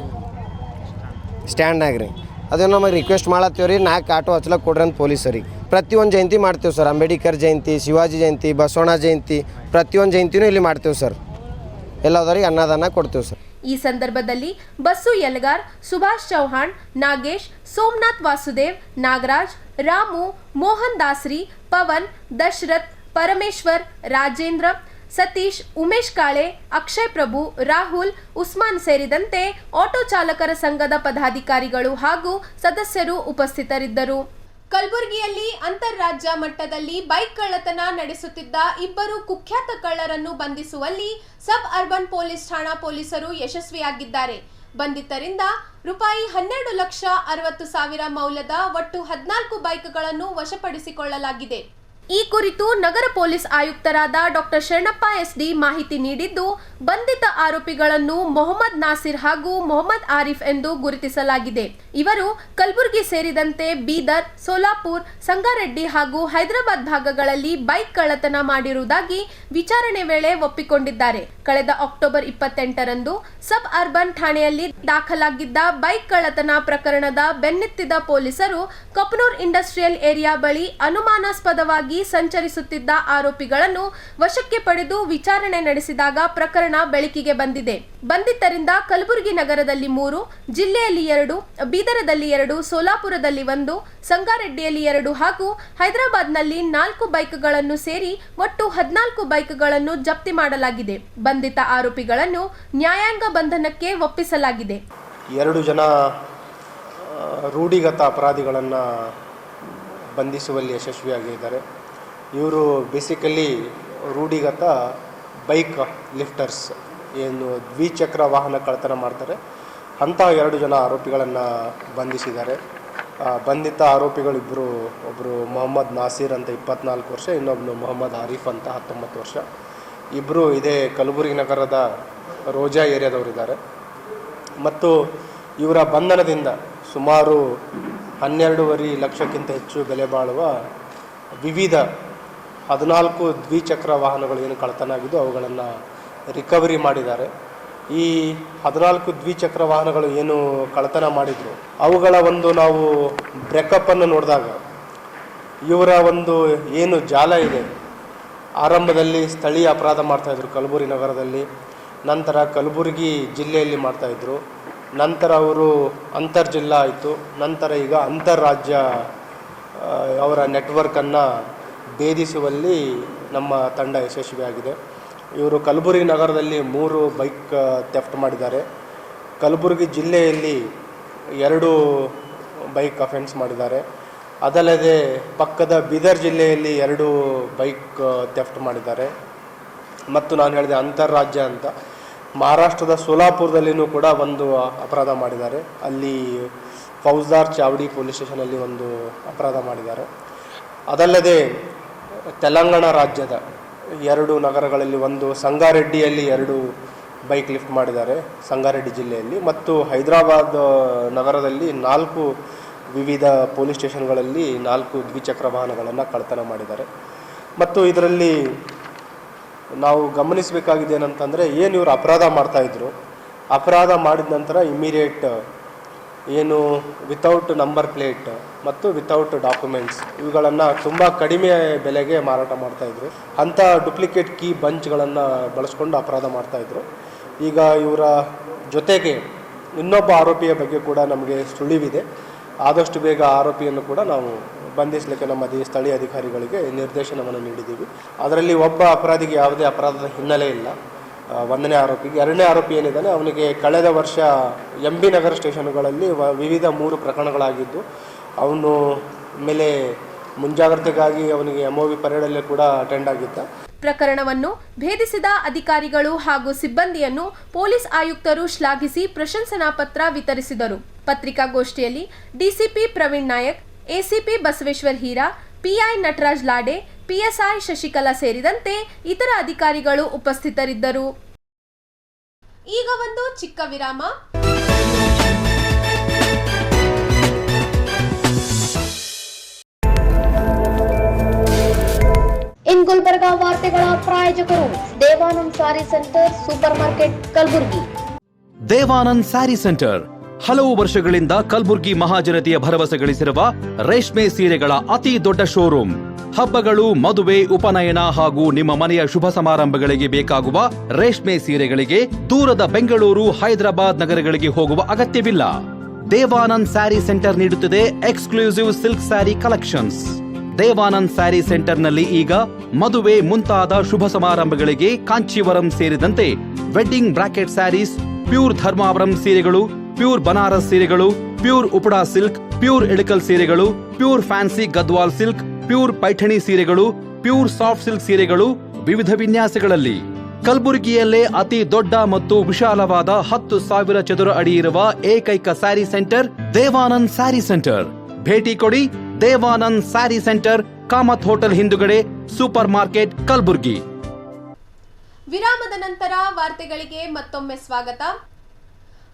ಸ್ಟ್ಯಾಂಡ್ನಾಗ ರೀ. ಅದೇ ನಮಗೆ ರಿಕ್ವೆಸ್ಟ್ ಮಾಡತ್ತೀವಿ ರೀ, 4 ಆಟೋ ಹಚ್ಲಕ್ಕೆ ಕೊಡ್ರಿ ಅಂತ ಪೊಲೀಸರಿಗೆ. ಪ್ರತಿಯೊಂದು ಜಯಂತಿ ಮಾಡ್ತೀವಿ ಸರ್. ಅಂಬೇಡ್ಕರ್ ಜಯಂತಿ, ಶಿವಾಜಿ ಜಯಂತಿ, ಬಸವಣ್ಣ ಜಯಂತಿ, ಪ್ರತಿಯೊಂದು ಜಯಂತಿನೂ ಇಲ್ಲಿ ಮಾಡ್ತೀವಿ ಸರ್. ಎಲ್ಲದರಿಗೆ ಅನ್ನದಾನ ಕೊಡ್ತೀವಿ ಸರ್. ಈ ಸಂದರ್ಭದಲ್ಲಿ ಬಸ್ಸು ಯಲಗಾರ್, ಸುಭಾಷ್ ಚೌಹಾಣ್, ನಾಗೇಶ್, ಸೋಮನಾಥ್ ವಾಸುದೇವ್, ನಾಗರಾಜ್, ರಾಮು, ಮೋಹನ್ ದಾಸ್ರಿ, ಪವನ್, ದಶರಥ್, ಪರಮೇಶ್ವರ್, ರಾಜೇಂದ್ರ, ಸತೀಶ್, ಉಮೇಶ್ ಕಾಳೆ, ಅಕ್ಷಯ್ ಪ್ರಭು, ರಾಹುಲ್, ಉಸ್ಮಾನ್ ಸೇರಿದಂತೆ ಆಟೋ ಚಾಲಕರ ಸಂಘದ ಪದಾಧಿಕಾರಿಗಳು ಹಾಗೂ ಸದಸ್ಯರು ಉಪಸ್ಥಿತರಿದ್ದರು. ಕಲಬುರಗಿಯಲ್ಲಿ ಅಂತಾರಾಜ್ಯ ಮಟ್ಟದಲ್ಲಿ ಬೈಕ್ ಕಳ್ಳತನ ನಡೆಸುತ್ತಿದ್ದ 2 ಕುಖ್ಯಾತ ಕಳ್ಳರನ್ನು ಬಂಧಿಸುವಲ್ಲಿ ಸಬ್ ಅರ್ಬನ್ ಪೊಲೀಸ್ ಠಾಣಾ ಪೊಲೀಸರು ಯಶಸ್ವಿಯಾಗಿದ್ದಾರೆ. ಬಂಧಿತರಿಂದ ರೂಪಾಯಿ 12,60,000 ಮೌಲ್ಯದ ಒಟ್ಟು 14 ಬೈಕ್ಗಳನ್ನು ವಶಪಡಿಸಿಕೊಳ್ಳಲಾಗಿದೆ. ಈ ಕುರಿತು ನಗರ ಪೊಲೀಸ್ ಆಯುಕ್ತರಾದ ಡಾಕ್ಟರ್ ಶರಣಪ್ಪ ಎಸ್ಡಿ ಮಾಹಿತಿ ನೀಡಿದ್ದು, ಬಂಧಿತ ಆರೋಪಿಗಳನ್ನು ಮೊಹಮ್ಮದ್ ನಾಸಿರ್ ಹಾಗೂ ಮೊಹಮ್ಮದ್ ಆರಿಫ್ ಎಂದು ಗುರುತಿಸಲಾಗಿದೆ. ಇವರು ಕಲಬುರಗಿ ಸೇರಿದಂತೆ ಬೀದರ್, ಸೋಲಾಪುರ್, ಸಂಗಾರೆಡ್ಡಿ ಹಾಗೂ ಹೈದರಾಬಾದ್ ಭಾಗಗಳಲ್ಲಿ ಬೈಕ್ ಕಳ್ಳತನ ಮಾಡಿರುವುದಾಗಿ ವಿಚಾರಣೆ ವೇಳೆ ಒಪ್ಪಿಕೊಂಡಿದ್ದಾರೆ. ಕಳೆದ ಅಕ್ಟೋಬರ್ 28ರಂದು ಸಬ್ ಅರ್ಬನ್ ಠಾಣೆಯಲ್ಲಿ ದಾಖಲಾಗಿದ್ದ ಬೈಕ್ ಕಳ್ಳತನ ಪ್ರಕರಣದ ಬೆನ್ನತ್ತಿದ ಪೊಲೀಸರು ಕಪನೂರ್ ಇಂಡಸ್ಟ್ರಿಯಲ್ ಏರಿಯಾ ಬಳಿ ಅನುಮಾನಾಸ್ಪದವಾಗಿ ಸಂಚರಿಸುತ್ತಿದ್ದ ಆರೋಪಿಗಳನ್ನು ವಶಕ್ಕೆ ಪಡೆದು ವಿಚಾರಣೆ ನಡೆಸಿದಾಗ ಪ್ರಕರಣ ಬೆಳಕಿಗೆ ಬಂದಿದೆ. ಬಂಧಿತರಿಂದ ಕಲಬುರಗಿ ನಗರದಲ್ಲಿ 3, ಜಿಲ್ಲೆಯಲ್ಲಿ 2, ಬೀದರದಲ್ಲಿ 2, ಸೋಲಾಪುರದಲ್ಲಿ 1, ಸಂಗಾರೆಡ್ಡಿಯಲ್ಲಿ 2 ಹಾಗೂ ಹೈದರಾಬಾದ್ನಲ್ಲಿ 4 ಬೈಕ್ಗಳನ್ನು ಸೇರಿ ಒಟ್ಟು 14 ಬೈಕ್ಗಳನ್ನು ಜಪ್ತಿ ಮಾಡಲಾಗಿದೆ. ಬಂಧಿತ ಆರೋಪಿಗಳನ್ನು ನ್ಯಾಯಾಂಗ ಬಂಧನಕ್ಕೆ ಒಪ್ಪಿಸಲಾಗಿದೆ. 2 ಜನ ರೂಢಿಗತ ಅಪರಾಧಿಗಳನ್ನು ಬಂಧಿಸುವಲ್ಲಿ ಯಶಸ್ವಿಯಾಗಿದ್ದಾರೆ. ಇವರು ಬೇಸಿಕಲಿ ರೂಢಿಗತ ಬೈಕ್ ಲಿಫ್ಟರ್ಸ್, ಏನು ದ್ವಿಚಕ್ರ ವಾಹನ ಕಳ್ಳತನ ಮಾಡ್ತಾರೆ, ಅಂತಹ 2 ಜನ ಆರೋಪಿಗಳನ್ನು ಬಂಧಿಸಿದ್ದಾರೆ. ಬಂಧಿತ ಆರೋಪಿಗಳಿಬ್ಬರು, ಒಬ್ಬರು ಮೊಹಮ್ಮದ್ ನಾಸೀರ್ ಅಂತ 24 ವರ್ಷ, ಇನ್ನೊಬ್ಬನು ಮೊಹಮ್ಮದ್ ಆರಿಫ್ ಅಂತ 19 ವರ್ಷ. ಇಬ್ಬರು ಇದೇ ಕಲಬುರಗಿ ನಗರದ ರೋಜಾ ಏರಿಯಾದವರಿದ್ದಾರೆ. ಮತ್ತು ಇವರ ಬಂಧನದಿಂದ ಸುಮಾರು 12.5 ಲಕ್ಷಕ್ಕಿಂತ ಹೆಚ್ಚು ಬೆಲೆ ಬಾಳುವ ವಿವಿಧ 14 ದ್ವಿಚಕ್ರ ವಾಹನಗಳು ಏನು ಕಳ್ಳತನ ಆಗಿದ್ದು ಅವುಗಳನ್ನು ರಿಕವರಿ ಮಾಡಿದ್ದಾರೆ. ಈ 14 ದ್ವಿಚಕ್ರ ವಾಹನಗಳು ಏನು ಕಳ್ಳತನ ಮಾಡಿದ್ರು ಅವುಗಳ ಒಂದು ನಾವು ಬ್ರೇಕಪ್ಪನ್ನು ನೋಡಿದಾಗ ಇವರ ಒಂದು ಏನು ಜಾಲ ಇದೆ, ಆರಂಭದಲ್ಲಿ ಸ್ಥಳೀಯ ಅಪರಾಧ ಮಾಡ್ತಾಯಿದ್ರು ಕಲಬುರಗಿ ನಗರದಲ್ಲಿ, ನಂತರ ಕಲಬುರಗಿ ಜಿಲ್ಲೆಯಲ್ಲಿ ಮಾಡ್ತಾಯಿದ್ರು, ನಂತರ ಅವರು ಅಂತರ್ಜಿಲ್ಲಾ ಆಯಿತು, ನಂತರ ಈಗ ಅಂತಾರಾಜ್ಯ ಅವರ ನೆಟ್ವರ್ಕನ್ನು ಭೇದಿಸುವಲ್ಲಿ ನಮ್ಮ ತಂಡ ಯಶಸ್ವಿಯಾಗಿದೆ. ಇವರು ಕಲಬುರಗಿ ನಗರದಲ್ಲಿ 3 ಬೈಕ್ ಥೆಫ್ಟ್ ಮಾಡಿದ್ದಾರೆ. ಕಲಬುರಗಿ ಜಿಲ್ಲೆಯಲ್ಲಿ 2 ಬೈಕ್ ಅಫೆನ್ಸ್ ಮಾಡಿದ್ದಾರೆ. ಅದಲ್ಲದೆ ಪಕ್ಕದ ಬೀದರ್ ಜಿಲ್ಲೆಯಲ್ಲಿ 2 ಬೈಕ್ ಥೆಫ್ಟ್ ಮಾಡಿದ್ದಾರೆ. ಮತ್ತು ನಾನು ಹೇಳಿದೆ ಅಂತಾರಾಜ್ಯ ಅಂತ ಮಹಾರಾಷ್ಟ್ರದ ಸೋಲಾಪುರದಲ್ಲಿಯೂ ಕೂಡ ಒಂದು ಅಪರಾಧ ಮಾಡಿದ್ದಾರೆ. ಅಲ್ಲಿ ಫೌಜ್ದಾರ್ ಚಾವಡಿ ಪೊಲೀಸ್ ಸ್ಟೇಷನಲ್ಲಿ ಒಂದು ಅಪರಾಧ ಮಾಡಿದ್ದಾರೆ. ಅದಲ್ಲದೆ ತೆಲಂಗಾಣ ರಾಜ್ಯದ 2 ನಗರಗಳಲ್ಲಿ, ಒಂದು ಸಂಗಾರೆಡ್ಡಿಯಲ್ಲಿ 2 ಬೈಕ್ ಲಿಫ್ಟ್ ಮಾಡಿದ್ದಾರೆ ಸಂಗಾರೆಡ್ಡಿ ಜಿಲ್ಲೆಯಲ್ಲಿ, ಮತ್ತು ಹೈದರಾಬಾದ್ ನಗರದಲ್ಲಿ 4 ವಿವಿಧ ಪೊಲೀಸ್ ಸ್ಟೇಷನ್ಗಳಲ್ಲಿ 4 ದ್ವಿಚಕ್ರ ವಾಹನಗಳನ್ನು ಕಳ್ಳತನ ಮಾಡಿದ್ದಾರೆ. ಮತ್ತು ಇದರಲ್ಲಿ ನಾವು ಗಮನಿಸಬೇಕಾಗಿದೆ ಏನಂತಂದರೆ, ಏನು ಇವರು ಅಪರಾಧ ಮಾಡ್ತಾಯಿದ್ರು, ಅಪರಾಧ ಮಾಡಿದ ನಂತರ ಇಮಿಡಿಯೇಟ್ ಏನು ವಿತೌಟ್ ನಂಬರ್ ಪ್ಲೇಟ್ ಮತ್ತು ವಿತೌಟ್ ಡಾಕ್ಯುಮೆಂಟ್ಸ್ ಇವುಗಳನ್ನು ತುಂಬ ಕಡಿಮೆ ಬೆಲೆಗೆ ಮಾರಾಟ ಮಾಡ್ತಾಯಿದ್ರು. ಅಂಥ ಡುಪ್ಲಿಕೇಟ್ ಕೀ ಬಂಚ್ಗಳನ್ನು ಬಳಸ್ಕೊಂಡು ಅಪರಾಧ ಮಾಡ್ತಾಯಿದ್ರು. ಈಗ ಇವರ ಜೊತೆಗೆ ಇನ್ನೊಬ್ಬ ಆರೋಪಿಯ ಬಗ್ಗೆ ಕೂಡ ನಮಗೆ ಸುಳಿವಿದೆ. ಆದಷ್ಟು ಬೇಗ ಆರೋಪಿಯನ್ನು ಕೂಡ ನಾವು ಬಂಧಿಸಲಿಕ್ಕೆ ನಮ್ಮ ಸ್ಥಳೀಯ ಅಧಿಕಾರಿಗಳಿಗೆ ನಿರ್ದೇಶನವನ್ನು ನೀಡಿದ್ದೀವಿ. ಅದರಲ್ಲಿ ಒಬ್ಬ ಅಪರಾಧಿಗೆ ಯಾವುದೇ ಅಪರಾಧದ ಹಿನ್ನೆಲೆ ಇಲ್ಲ, 1ನೇ ಆರೋಪಿಗೆ. 2ನೇ ಆರೋಪಿ ಏನಿದ್ದಾನೆ ಅವನಿಗೆ ಕಳೆದ ವರ್ಷ MB ನಗರ ಸ್ಟೇಷನ್ಗಳಲ್ಲಿ ವಿವಿಧ 3 ಪ್ರಕರಣಗಳಾಗಿದ್ದು ಅವನು ಮೇಲೆ ಮುಂಜಾಗ್ರತೆಗಾಗಿ ಅವನಿಗೆ MOV ಪರೇಡಲ್ಲೇ ಕೂಡ ಅಟೆಂಡ್ ಆಗಿದ್ದ. ಪ್ರಕರಣವನ್ನು ಭೇದಿಸಿದ ಅಧಿಕಾರಿಗಳು ಹಾಗೂ ಸಿಬ್ಬಂದಿಯನ್ನು ಪೊಲೀಸ್ ಆಯುಕ್ತರು ಶ್ಲಾಘಿಸಿ ಪ್ರಶಂಸನಾ ಪತ್ರ ವಿತರಿಸಿದರು. ಪತ್ರಿಕಾಗೋಷ್ಠಿಯಲ್ಲಿ DCP Praveen Nayak, ACP Basaveshwar Heera, PI Nataraj Lade, PSI Shashikala ಸೇರಿದಂತೆ ಇತರ ಅಧಿಕಾರಿಗಳು ಉಪಸ್ಥಿತರಿದ್ದರು. ಈಗ ಒಂದು ಚಿಕ್ಕ ವಿರಾಮ. ಇನ್ ಗುಲ್ಬರ್ಗಾ ವಾರ್ತೆಗಳ ಪ್ರಾಯೋಜಕರು Devanand sari centre super market Kalaburagi. Devanand sari centre ಹಲವು ವರ್ಷಗಳಿಂದ ಕಲಬುರ್ಗಿ ಮಹಾಜನತೆಯ ಭರವಸೆ ಗಳಿಸಿರುವ ರೇಷ್ಮೆ ಸೀರೆಗಳ ಅತಿ ದೊಡ್ಡ ಶೋರೂಮ್. ಹಬ್ಬಗಳು, ಮದುವೆ, ಉಪನಯನ ಹಾಗೂ ನಿಮ್ಮ ಮನೆಯ ಶುಭ ಸಮಾರಂಭಗಳಿಗೆ ಬೇಕಾಗುವ ರೇಷ್ಮೆ ಸೀರೆಗಳಿಗೆ ದೂರದ ಬೆಂಗಳೂರು, ಹೈದರಾಬಾದ್ ನಗರಗಳಿಗೆ ಹೋಗುವ ಅಗತ್ಯವಿಲ್ಲ. ದೇವಾನಂದ್ ಸ್ಯಾರಿ ಸೆಂಟರ್ ನೀಡುತ್ತಿದೆ exclusive silk sari collections. Devanand sari ಸೆಂಟರ್ನಲ್ಲಿ ಈಗ ಮದುವೆ ಮುಂತಾದ ಶುಭ ಸಮಾರಂಭಗಳಿಗೆ ಕಾಂಚೀವರಂ ಸೇರಿದಂತೆ wedding brocade saris, pure Dharmavaram ಸೀರೆಗಳು, ಪ್ಯೂರ್ ಬನಾರಸ್ ಸೀರೆಗಳು, pure Uppada silk, pure Ilkal ಸೀರೆಗಳು, pure fancy Gadwal silk, pure Paithani ಸೀರೆಗಳು, ಪ್ಯೂರ್ ಸಾಫ್ಟ್ ಸಿಲ್ಕ್ ಸೀರೆಗಳು ವಿವಿಧ ವಿನ್ಯಾಸಗಳಲ್ಲಿ. ಕಲಬುರಗಿಯಲ್ಲೇ ಅತಿ ದೊಡ್ಡ ಮತ್ತು ವಿಶಾಲವಾದ 10,000 ಚದುರ ಅಡಿ ಇರುವ ಏಕೈಕ ಸ್ಯಾರಿ ಸೆಂಟರ್ ದೇವಾನಂದ್ ಸ್ಯಾರಿ ಸೆಂಟರ್. ಭೇಟಿ ಕೊಡಿ. ದೇವಾನಂದ್ ಸ್ಯಾರಿ ಸೆಂಟರ್, ಕಾಮತ್ ಹೋಟೆಲ್ ಹಿಂದುಗಡೆ, ಸೂಪರ್ ಮಾರ್ಕೆಟ್, ಕಲಬುರಗಿ. ವಿರಾಮದ ನಂತರ ವಾರ್ತೆಗಳಿಗೆ ಮತ್ತೊಮ್ಮೆ ಸ್ವಾಗತ.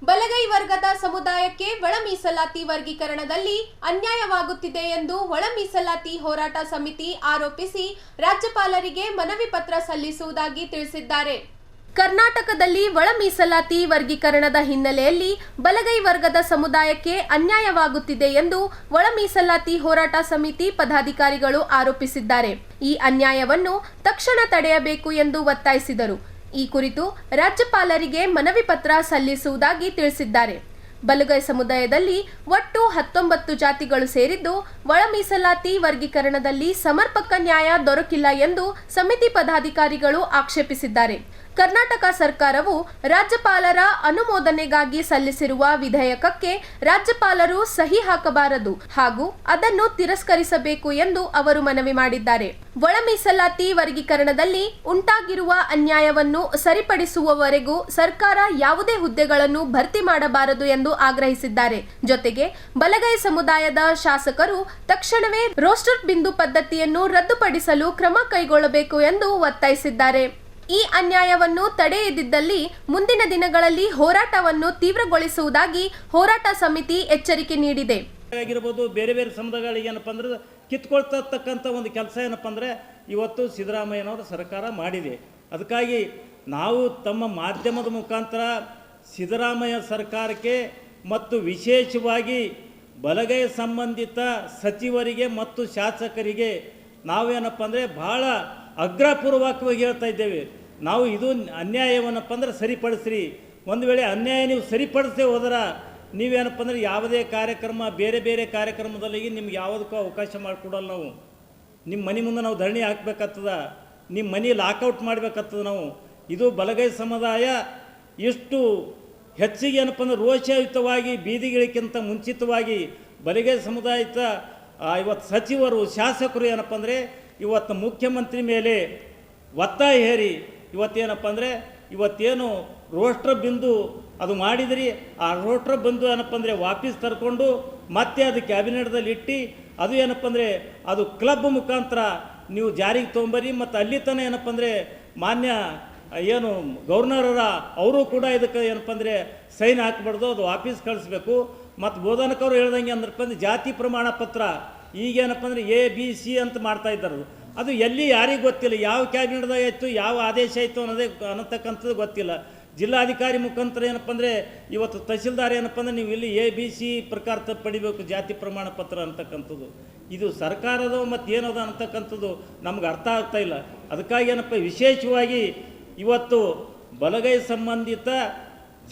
ಬಲಗೈ ವರ್ಗದ ಸಮುದಾಯಕ್ಕೆ ಒಳ ಮೀಸಲಾತಿ ವರ್ಗೀಕರಣದಲ್ಲಿ ಅನ್ಯಾಯವಾಗುತ್ತಿದೆ ಎಂದು ಒಳ ಮೀಸಲಾತಿ ಹೋರಾಟ ಸಮಿತಿ ಆರೋಪಿಸಿ ರಾಜ್ಯಪಾಲರಿಗೆ ಮನವಿ ಪತ್ರ ಸಲ್ಲಿಸುವುದಾಗಿ ತಿಳಿಸಿದ್ದಾರೆ. ಕರ್ನಾಟಕದಲ್ಲಿ ಒಳ ಮೀಸಲಾತಿ ವರ್ಗೀಕರಣದ ಹಿನ್ನೆಲೆಯಲ್ಲಿ ಬಲಗೈ ವರ್ಗದ ಸಮುದಾಯಕ್ಕೆ ಅನ್ಯಾಯವಾಗುತ್ತಿದೆ ಎಂದು ಒಳ ಮೀಸಲಾತಿ ಹೋರಾಟ ಸಮಿತಿ ಪದಾಧಿಕಾರಿಗಳು ಆರೋಪಿಸಿದ್ದಾರೆ. ಈ ಅನ್ಯಾಯವನ್ನು ತಕ್ಷಣ ತಡೆಯಬೇಕು ಎಂದು ಒತ್ತಾಯಿಸಿದರು. ಈ ಕುರಿತು ರಾಜ್ಯಪಾಲರಿಗೆ ಮನವಿ ಪತ್ರ ಸಲ್ಲಿಸುವುದಾಗಿ ತಿಳಿಸಿದ್ದಾರೆ. ಬಲಗೈ ಸಮುದಾಯದಲ್ಲಿ ಒಟ್ಟು 19 ಜಾತಿಗಳು ಸೇರಿದ್ದು ಒಳ ಮೀಸಲಾತಿ ವರ್ಗೀಕರಣದಲ್ಲಿ ಸಮರ್ಪಕ ನ್ಯಾಯ ದೊರಕಿಲ್ಲ ಎಂದು ಸಮಿತಿ ಪದಾಧಿಕಾರಿಗಳು ಆಕ್ಷೇಪಿಸಿದ್ದಾರೆ. ಕರ್ನಾಟಕ ಸರ್ಕಾರವು ರಾಜ್ಯಪಾಲರ ಅನುಮೋದನೆಗಾಗಿ ಸಲ್ಲಿಸಿರುವ ವಿಧೇಯಕಕ್ಕೆ ರಾಜ್ಯಪಾಲರು ಸಹಿ ಹಾಕಬಾರದು ಹಾಗೂ ಅದನ್ನು ತಿರಸ್ಕರಿಸಬೇಕು ಎಂದು ಅವರು ಮನವಿ ಮಾಡಿದ್ದಾರೆ. ಒಳ ಮೀಸಲಾತಿ ವರ್ಗೀಕರಣದಲ್ಲಿ ಉಂಟಾಗಿರುವ ಅನ್ಯಾಯವನ್ನು ಸರಿಪಡಿಸುವವರೆಗೂ ಸರ್ಕಾರ ಯಾವುದೇ ಹುದ್ದೆಗಳನ್ನು ಭರ್ತಿ ಮಾಡಬಾರದು ಎಂದು ಆಗ್ರಹಿಸಿದ್ದಾರೆ. ಜೊತೆಗೆ ಬಲಗೈ ಸಮುದಾಯದ ಶಾಸಕರು ತಕ್ಷಣವೇ ರೋಸ್ಟರ್ ಬಿಂದು ಪದ್ಧತಿಯನ್ನು ರದ್ದುಪಡಿಸಲು ಕ್ರಮ ಕೈಗೊಳ್ಳಬೇಕು ಎಂದು ಒತ್ತಾಯಿಸಿದ್ದಾರೆ. ಈ ಅನ್ಯಾಯವನ್ನು ತಡೆಯದಿದ್ದಲ್ಲಿ ಮುಂದಿನ ದಿನಗಳಲ್ಲಿ ಹೋರಾಟವನ್ನು ತೀವ್ರಗೊಳಿಸುವುದಾಗಿ ಹೋರಾಟ ಸಮಿತಿ ಎಚ್ಚರಿಕೆ ನೀಡಿದೆ. ಆಗಿರ್ಬೋದು, ಬೇರೆ ಬೇರೆ ಸಮುದಾಯಗಳಿಗೆ ಏನಪ್ಪ ಅಂದ್ರೆ ಕಿತ್ಕೊಳ್ತಕ್ಕಂಥ ಒಂದು ಕೆಲಸ ಏನಪ್ಪ ಅಂದರೆ ಇವತ್ತು ಸಿದ್ದರಾಮಯ್ಯನವರ ಸರ್ಕಾರ ಮಾಡಿದೆ. ಅದಕ್ಕಾಗಿ ನಾವು ತಮ್ಮ ಮಾಧ್ಯಮದ ಮುಖಾಂತರ ಸಿದ್ದರಾಮಯ್ಯ ಸರ್ಕಾರಕ್ಕೆ ಮತ್ತು ವಿಶೇಷವಾಗಿ ಬಲಗೈ ಸಂಬಂಧಿತ ಸಚಿವರಿಗೆ ಮತ್ತು ಶಾಸಕರಿಗೆ ನಾವೇನಪ್ಪ ಅಂದರೆ ಭಾಳ ಅಗ್ರಪೂರ್ವಕವಾಗಿ ಹೇಳ್ತಾ ಇದ್ದೇವೆ. ನಾವು ಇದು ಅನ್ಯಾಯವನ್ನಪ್ಪ ಅಂದ್ರೆ ಸರಿಪಡಿಸ್ರಿ. ಒಂದು ವೇಳೆ ಅನ್ಯಾಯ ನೀವು ಸರಿಪಡಿಸದೆ ಹೋದ್ರೆ ನೀವೇನಪ್ಪ ಅಂದರೆ ಯಾವುದೇ ಕಾರ್ಯಕ್ರಮ, ಬೇರೆ ಬೇರೆ ಕಾರ್ಯಕ್ರಮದಲ್ಲಿ ನಿಮ್ಗೆ ಯಾವುದಕ್ಕೂ ಅವಕಾಶ ಮಾಡಿಕೊಡಲ್ಲ. ನಾವು ನಿಮ್ಮ ಮನೆ ಮುಂದೆ ನಾವು ಧರಣಿ ಹಾಕ್ಬೇಕಾಗ್ತದ, ನಿಮ್ಮ ಮನೆ ಲಾಕೌಟ್ ಮಾಡಬೇಕಾಗ್ತದೆ. ನಾವು ಇದು ಬಲಗೈ ಸಮುದಾಯ ಇಷ್ಟು ಹೆಚ್ಚಿಗೆ ಏನಪ್ಪ ಅಂದ್ರೆ ರೋಷಯುತವಾಗಿ ಬೀದಿಗಳಿಗಿಂತ ಮುಂಚಿತವಾಗಿ ಬಲಗೈ ಸಮುದಾಯದ ಇವತ್ತು ಸಚಿವರು, ಶಾಸಕರು ಏನಪ್ಪ ಅಂದರೆ ಇವತ್ತು ಮುಖ್ಯಮಂತ್ರಿ ಮೇಲೆ ಒತ್ತಾಯ ಹೇರಿ ಇವತ್ತೇನಪ್ಪ ಅಂದರೆ ಇವತ್ತೇನು ರೋಸ್ಟರ್ ಬಿಂದು ಅದು ಮಾಡಿದ್ರಿ, ಆ ರೋಸ್ಟರ್ ಬಿಂದು ಏನಪ್ಪ ಅಂದರೆ ವಾಪಸ್ ತರ್ಕೊಂಡು ಮತ್ತೆ ಅದು ಕ್ಯಾಬಿನೆಟ್ದಲ್ಲಿ ಇಟ್ಟು ಅದು ಏನಪ್ಪ ಅಂದರೆ ಅದು ಕ್ಲಬ್ ಮುಖಾಂತರ ನೀವು ಜಾರಿಗೆ ತೊಗೊಂಬರಿ. ಮತ್ತು ಅಲ್ಲಿ ತನಕ ಏನಪ್ಪ ಅಂದರೆ ಮಾನ್ಯ ಏನು ಗವರ್ನರರ ಅವರು ಕೂಡ ಇದಕ್ಕೆ ಏನಪ್ಪ ಅಂದರೆ ಸೈನ್ ಹಾಕ್ಬಾರ್ದು, ಅದು ವಾಪಸ್ ಕಳಿಸ್ಬೇಕು. ಮತ್ತು ಬೋಧನಕರು ಹೇಳ್ದಂಗೆ ಅಂದ್ರಪ್ಪ ಅಂದರೆ ಜಾತಿ ಪ್ರಮಾಣ ಪತ್ರ ಈಗೇನಪ್ಪ ಅಂದರೆ ABC ಅಂತ ಮಾಡ್ತಾ ಇದ್ದಾರೆ. ಅದು ಎಲ್ಲಿ ಯಾರಿಗೆ ಗೊತ್ತಿಲ್ಲ, ಯಾವ ಕ್ಯಾಬಿನೆಟ್ದಾಗ ಆಯಿತು, ಯಾವ ಆದೇಶ ಆಯಿತು ಅನ್ನತಕ್ಕಂಥದ್ದು ಗೊತ್ತಿಲ್ಲ. ಜಿಲ್ಲಾಧಿಕಾರಿ ಮುಖಾಂತರ ಏನಪ್ಪ ಅಂದರೆ ಇವತ್ತು ತಹಸೀಲ್ದಾರ್ ಏನಪ್ಪ ಅಂದರೆ ನೀವು ಇಲ್ಲಿ ABC ಪ್ರಕಾರ ಪಡಿಬೇಕು ಜಾತಿ ಪ್ರಮಾಣ ಪತ್ರ ಅಂತಕ್ಕಂಥದ್ದು. ಇದು ಸರ್ಕಾರದ ಮತ್ತು ಏನದ ಅಂತಕ್ಕಂಥದ್ದು ನಮ್ಗೆ ಅರ್ಥ ಆಗ್ತಾ ಇಲ್ಲ. ಅದಕ್ಕಾಗಿ ಏನಪ್ಪ ವಿಶೇಷವಾಗಿ ಇವತ್ತು ಬಲಗೈ ಸಂಬಂಧಿತ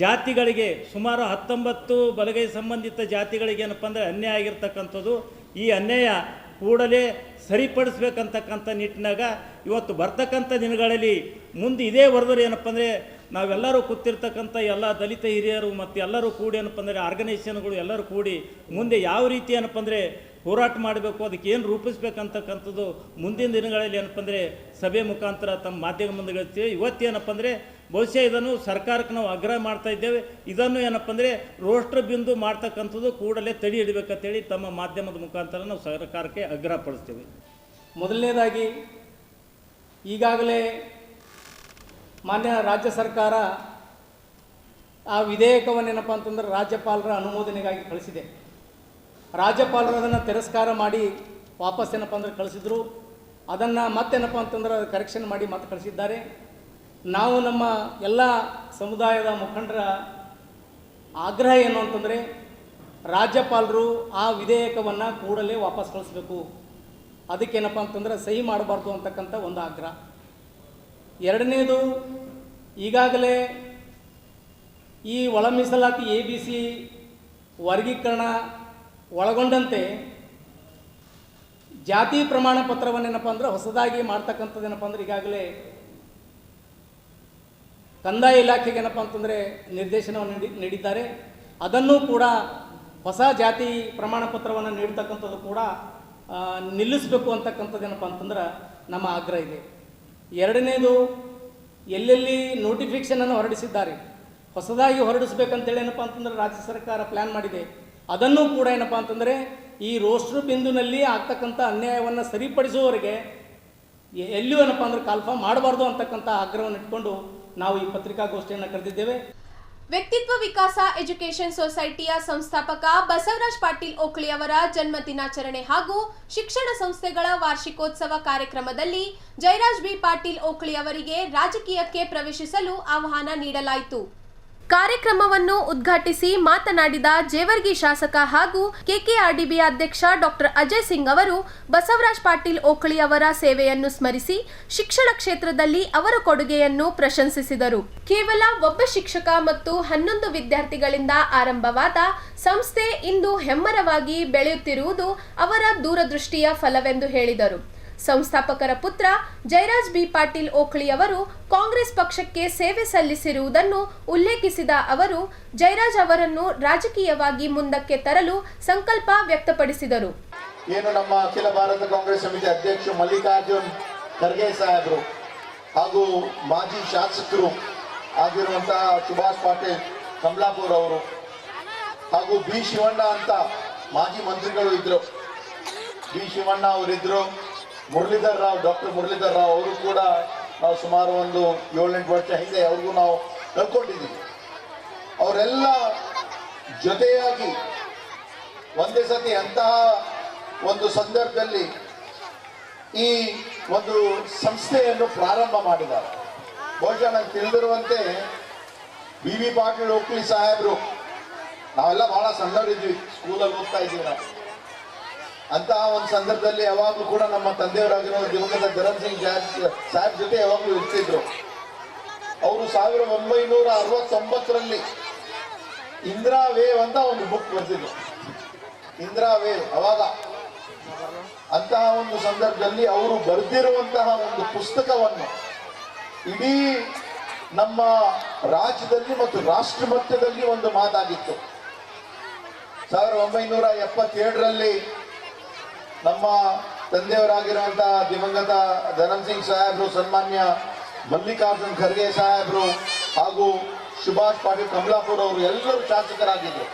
ಜಾತಿಗಳಿಗೆ ಸುಮಾರು 19 ಬಲಗೈ ಸಂಬಂಧಿತ ಜಾತಿಗಳಿಗೆ ಏನಪ್ಪ ಅಂದರೆ ಅನ್ಯಾಯ ಆಗಿರ್ತಕ್ಕಂಥದ್ದು. ಈ ಅನ್ಯಾಯ ಕೂಡಲೇ ಸರಿಪಡಿಸ್ಬೇಕಂತಕ್ಕಂಥ ನಿಟ್ಟಿನಾಗ ಇವತ್ತು ಬರ್ತಕ್ಕಂಥ ದಿನಗಳಲ್ಲಿ ಮುಂದೆ ಇದೇ ವರದರು ಏನಪ್ಪ ಅಂದರೆ ನಾವೆಲ್ಲರೂ ಕೂತಿರ್ತಕ್ಕಂಥ ಎಲ್ಲ ದಲಿತ ಹಿರಿಯರು ಮತ್ತು ಎಲ್ಲರೂ ಕೂಡಿ ಏನಪ್ಪ ಅಂದರೆ ಆರ್ಗನೈಸೇಷನ್ಗಳು ಎಲ್ಲರೂ ಕೂಡಿ ಮುಂದೆ ಯಾವ ರೀತಿ ಏನಪ್ಪ ಅಂದರೆ ಹೋರಾಟ ಮಾಡಬೇಕು, ಅದಕ್ಕೆ ಏನು ರೂಪಿಸ್ಬೇಕಂತಕ್ಕಂಥದ್ದು ಮುಂದಿನ ದಿನಗಳಲ್ಲಿ ಏನಪ್ಪ ಅಂದರೆ ಸಭೆ ಮುಖಾಂತರ ತಮ್ಮ ಮಾಧ್ಯಮ ಮುಂದೆ ಹೇಳ್ತೀವಿ. ಇವತ್ತೇನಪ್ಪ ಅಂದರೆ ಬಹುಶಃ ಇದನ್ನು ಸರ್ಕಾರಕ್ಕೆ ನಾವು ಆಗ್ರಹ ಮಾಡ್ತಾ ಇದ್ದೇವೆ. ಇದನ್ನು ಏನಪ್ಪ ಅಂದರೆ ರೋಷ್ಟ್ರ ಬಿಂದು ಮಾಡ್ತಕ್ಕಂಥದ್ದು ಕೂಡಲೇ ತಡೆ ಹಿಡಿಬೇಕಂತೇಳಿ ತಮ್ಮ ಮಾಧ್ಯಮದ ಮುಖಾಂತರ ನಾವು ಸರ್ಕಾರಕ್ಕೆ ಆಗ್ರಹ ಪಡಿಸ್ತೀವಿ. ಮೊದಲನೇದಾಗಿ ಈಗಾಗಲೇ ಮಾನ್ಯ ರಾಜ್ಯ ಸರ್ಕಾರ ಆ ವಿಧೇಯಕವನ್ನೇನಪ್ಪ ಅಂತಂದ್ರೆ ರಾಜ್ಯಪಾಲರ ಅನುಮೋದನೆಗಾಗಿ ಕಳಿಸಿದೆ. ರಾಜ್ಯಪಾಲರು ಅದನ್ನು ತಿರಸ್ಕಾರ ಮಾಡಿ ವಾಪಸ್ ಏನಪ್ಪ ಅಂದ್ರೆ ಕಳಿಸಿದ್ರು. ಅದನ್ನು ಮತ್ತೇನಪ್ಪ ಅಂತಂದ್ರೆ ಕರೆಕ್ಷನ್ ಮಾಡಿ ಮತ್ತೆ ಕಳಿಸಿದ್ದಾರೆ. ನಾವು ನಮ್ಮ ಎಲ್ಲ ಸಮುದಾಯದ ಮುಖಂಡರ ಆಗ್ರಹ ಏನು ಅಂತಂದರೆ ರಾಜ್ಯಪಾಲರು ಆ ವಿಧೇಯಕವನ್ನು ಕೂಡಲೇ ವಾಪಸ್ ಕಳಿಸ್ಬೇಕು. ಅದಕ್ಕೇನಪ್ಪ ಅಂತಂದ್ರೆ ಸಹಿ ಮಾಡಬಾರ್ದು ಅಂತಕ್ಕಂಥ ಒಂದು ಆಗ್ರಹ. ಎರಡನೇದು, ಈಗಾಗಲೇ ಈ ಒಳ ಮೀಸಲಾತಿ ABC ವರ್ಗೀಕರಣ ಒಳಗೊಂಡಂತೆ ಜಾತಿ ಪ್ರಮಾಣ ಪತ್ರವನ್ನೇನಪ್ಪ ಅಂದ್ರೆ ಹೊಸದಾಗಿ ಮಾಡ್ತಕ್ಕಂಥದ್ದೇನಪ್ಪ ಅಂದ್ರೆ ಈಗಾಗಲೇ ಕಂದಾಯ ಇಲಾಖೆಗೆ ಏನಪ್ಪ ಅಂತಂದರೆ ನಿರ್ದೇಶನವನ್ನು ನೀಡಿದ್ದಾರೆ. ಅದನ್ನು ಕೂಡ ಹೊಸ ಜಾತಿ ಪ್ರಮಾಣ ಪತ್ರವನ್ನು ನೀಡ್ತಕ್ಕಂಥದ್ದು ಕೂಡ ನಿಲ್ಲಿಸಬೇಕು ಅಂತಕ್ಕಂಥದ್ದೇನಪ್ಪ ಅಂತಂದ್ರೆ ನಮ್ಮ ಆಗ್ರಹ ಇದೆ. ಎರಡನೇದು, ಎಲ್ಲೆಲ್ಲಿ ನೋಟಿಫಿಕೇಷನನ್ನು ಹೊರಡಿಸಿದ್ದಾರೆ ಹೊಸದಾಗಿ ಹೊರಡಿಸ್ಬೇಕಂತೇಳಿ ಏನಪ್ಪ ಅಂತಂದ್ರೆ ರಾಜ್ಯ ಸರ್ಕಾರ ಪ್ಲ್ಯಾನ್ ಮಾಡಿದೆ. ಅದನ್ನು ಕೂಡ ಏನಪ್ಪ ಅಂತಂದರೆ ಈ ರೋಸ್ಟ್ರ್ ಬಿಂದುನಲ್ಲಿ ಆಗ್ತಕ್ಕಂಥ ಅನ್ಯಾಯವನ್ನು ಸರಿಪಡಿಸುವವರೆಗೆ ಎಲ್ಲಿಯೂ ಏನಪ್ಪ ಅಂದ್ರೆ ಕಾಲ್ಫಾರ್ಮ್ ಮಾಡಬಾರ್ದು ಅಂತಕ್ಕಂಥ ಆಗ್ರಹವನ್ನು ಇಟ್ಕೊಂಡು ನಾವು ಈ ಪತ್ರಿಕಾಗೋಷ್ಠಿಯನ್ನು ಕರೆದಿದ್ದೇವೆ. ವ್ಯಕ್ತಿತ್ವ ವಿಕಾಸ ಎಜುಕೇಷನ್ ಸೊಸೈಟಿಯ ಸಂಸ್ಥಾಪಕ ಬಸವರಾಜ್ ಪಾಟೀಲ್ ಓಕ್ಳಿ ಅವರ ಜನ್ಮ ದಿನಾಚರಣೆ ಹಾಗೂ ಶಿಕ್ಷಣ ಸಂಸ್ಥೆಗಳ ವಾರ್ಷಿಕೋತ್ಸವ ಕಾರ್ಯಕ್ರಮದಲ್ಲಿ ಜಯರಾಜ್ ಬಿ ಪಾಟೀಲ್ ಓಕ್ಳಿ ಅವರಿಗೆ ರಾಜಕೀಯಕ್ಕೆ ಪ್ರವೇಶಿಸಲು ಆಹ್ವಾನ ನೀಡಲಾಯಿತು. ಕಾರ್ಯಕ್ರಮವನ್ನು ಉದ್ಘಾಟಿಸಿ ಮಾತನಾಡಿದ ಜೇವರ್ಗಿ ಶಾಸಕ ಹಾಗೂ ಕೆಕೆಆರ್ಡಿಬಿ ಅಧ್ಯಕ್ಷ ಡಾಕ್ಟರ್ ಅಜಯ್ ಸಿಂಗ್ ಅವರು ಬಸವರಾಜ್ ಪಾಟೀಲ್ ಓಕ್ಳಿ ಅವರ ಸೇವೆಯನ್ನು ಸ್ಮರಿಸಿ ಶಿಕ್ಷಣ ಕ್ಷೇತ್ರದಲ್ಲಿ ಅವರ ಕೊಡುಗೆಯನ್ನು ಪ್ರಶಂಸಿಸಿದರು. ಕೇವಲ ಒಬ್ಬ ಶಿಕ್ಷಕ ಮತ್ತು 11 ವಿದ್ಯಾರ್ಥಿಗಳಿಂದ ಆರಂಭವಾದ ಸಂಸ್ಥೆ ಇಂದು ಹೆಮ್ಮರವಾಗಿ ಬೆಳೆಯುತ್ತಿರುವುದು ಅವರ ದೂರದೃಷ್ಟಿಯ ಫಲವೆಂದು ಹೇಳಿದರು. ಸಂಸ್ಥಾಪಕರ ಪುತ್ರ ಜಯರಾಜ್ ಬಿ ಪಾಟೀಲ್ ಓಕ್ಳಿ ಅವರು ಕಾಂಗ್ರೆಸ್ ಪಕ್ಷಕ್ಕೆ ಸೇವೆ ಸಲ್ಲಿಸಿರುವುದನ್ನು ಉಲ್ಲೇಖಿಸಿದ ಅವರು ಜಯರಾಜ್ ಅವರನ್ನು ರಾಜಕೀಯವಾಗಿ ಮುಂದಕ್ಕೆ ತರಲು ಸಂಕಲ್ಪ ವ್ಯಕ್ತಪಡಿಸಿದರು. ಏನು ನಮ್ಮ ಅಖಿಲ ಭಾರತ ಕಾಂಗ್ರೆಸ್ ಸಮಿತಿ ಅಧ್ಯಕ್ಷ ಮಲ್ಲಿಕಾರ್ಜುನ್ ಖರ್ಗೆ ಸಾಹೇಬರು ಹಾಗೂ ಮಾಜಿ ಶಾಸಕರು ಆಗಿರುವಂತಹ ಸುಭಾಷ್ ಪಾಟೀಲ್ ಕಮಲಾಪುರ್ ಅವರು ಹಾಗೂ ಬಿ ಶಿವಣ್ಣ ಅಂತ ಮಾಜಿ ಮಂತ್ರಿಗಳು ಇದ್ರು. ಬಿ ಶಿವಣ್ಣ ಅವರಿದ್ರು. ಮುರಳೀಧರ್ ರಾವ್, ಡಾಕ್ಟರ್ ಮುರಳೀಧರ್ ರಾವ್ ಅವರು ಕೂಡ ನಾವು ಸುಮಾರು ಒಂದು 7-8 ವರ್ಷ ಹಿಂದೆ ಅವ್ರಿಗೂ ನಾವು ಕಳ್ಕೊಂಡಿದ್ದೀವಿ. ಅವರೆಲ್ಲ ಜೊತೆಯಾಗಿ ಒಂದೇ ಸತಿ ಅಂತಹ ಒಂದು ಸಂದರ್ಭದಲ್ಲಿ ಈ ಒಂದು ಸಂಸ್ಥೆಯನ್ನು ಪ್ರಾರಂಭ ಮಾಡಿದ್ದಾರೆ. ಬಹುಶಃ ನಂಗೆ ತಿಳಿದಿರುವಂತೆ ಬಿ ಪಾಟೀಲ್ ಓಕ್ಳಿ ಸಾಹೇಬರು, ನಾವೆಲ್ಲ ಬಹಳ ಸಣ್ಣವರಿದ್ವಿ, ಸ್ಕೂಲಲ್ಲಿ ಓದ್ತಾ ಇದ್ದೀವಿ ನಾವು. ಅಂತಹ ಒಂದು ಸಂದರ್ಭದಲ್ಲಿ ಯಾವಾಗಲೂ ಕೂಡ ನಮ್ಮ ತಂದೆಯವರಾಗಿರೋ ದಿವಂಗತ ಧರಮ್ ಸಿಂಗ್ ಸಾಹೇಬ್ ಜೊತೆ ಯಾವಾಗಲೂ ಇರ್ತಿದ್ರು. ಅವರು 1969ರಲ್ಲಿ ಇಂದಿರಾ ವೇವ್ ಅಂತ ಒಂದು ಬುಕ್ ಬರೆದಿದ್ರು. ಇಂದಿರಾ ವೇವ್ ಅವಾಗ ಅಂತಹ ಒಂದು ಸಂದರ್ಭದಲ್ಲಿ ಅವರು ಬರೆದಿರುವಂತಹ ಒಂದು ಪುಸ್ತಕವನ್ನು ಇಡೀ ನಮ್ಮ ರಾಜ್ಯದಲ್ಲಿ ಮತ್ತು ರಾಷ್ಟ್ರ ಮಟ್ಟದಲ್ಲಿ ಒಂದು ಮಾತಾಗಿತ್ತು. 1977ರಲ್ಲಿ ನಮ್ಮ ತಂದೆಯವರಾಗಿರುವಂತಹ ದಿವಂಗತ ಧರಮ್ ಸಿಂಗ್ ಸಾಹೇಬರು, ಸನ್ಮಾನ್ಯ ಮಲ್ಲಿಕಾರ್ಜುನ್ ಖರ್ಗೆ ಸಾಹೇಬರು ಹಾಗೂ ಸುಭಾಷ್ ಪಾಟೀಲ್ ಕಮಲಾಪುರ್ ಅವರು ಎಲ್ಲರೂ ಶಾಸಕರಾಗಿದ್ದರು.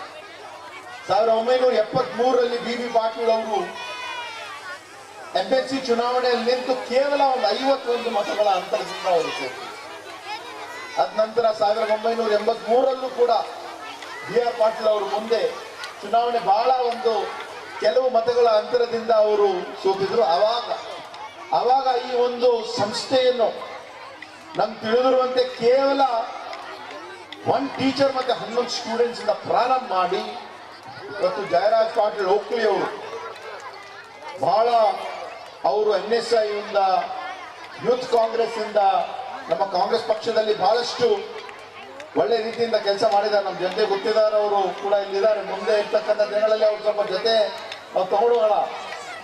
1973ರಲ್ಲಿ ಬಿ ಪಾಟೀಲ್ ಅವರು MLC ಚುನಾವಣೆಯಲ್ಲಿ ನಿಂತು ಕೇವಲ ಒಂದು 51 ಮತಗಳ ಅಂತರದಿಂದ ಅವರು ಸೋತರು. ಅದ ನಂತರ 1983ರಲ್ಲೂ ಕೂಡ BR ಪಾಟೀಲ್ ಅವರು ಮುಂದೆ ಚುನಾವಣೆ ಬಹಳ ಒಂದು ಕೆಲವು ಮತಗಳ ಅಂತರದಿಂದ ಅವರು ಸೋತಿದ್ರು. ಆವಾಗ ಈ ಒಂದು ಸಂಸ್ಥೆಯನ್ನು ನಮ್ಗೆ ತಿಳಿದಿರುವಂತೆ ಕೇವಲ 1 ಟೀಚರ್ ಮತ್ತೆ 11 ಸ್ಟೂಡೆಂಟ್ಸ್ ಇಂದ ಪ್ರಾರಂಭ ಮಾಡಿ ಇವತ್ತು ಜಯರಾಜ್ ಪಾಟೀಲ್ ಓಕ್ಳಿ ಅವರು ಬಹಳ ಅವರು NSI ಇಂದ, ಯೂತ್ ಕಾಂಗ್ರೆಸ್ ಇಂದ, ನಮ್ಮ ಕಾಂಗ್ರೆಸ್ ಪಕ್ಷದಲ್ಲಿ ಬಹಳಷ್ಟು ಒಳ್ಳೆ ರೀತಿಯಿಂದ ಕೆಲಸ ಮಾಡಿದ್ದಾರೆ. ನಮ್ಮ ಜೊತೆ ಗೊತ್ತಿದ್ದಾರೆ, ಅವರು ಕೂಡ ಇಲ್ಲಿದ್ದಾರೆ. ಮುಂದೆ ಇರ್ತಕ್ಕಂಥ ದಿನಗಳಲ್ಲಿ ಅವ್ರ ಸ್ವಲ್ಪ ಜೊತೆ ನಾವು ತಗೊಳ್ಳೋಣ.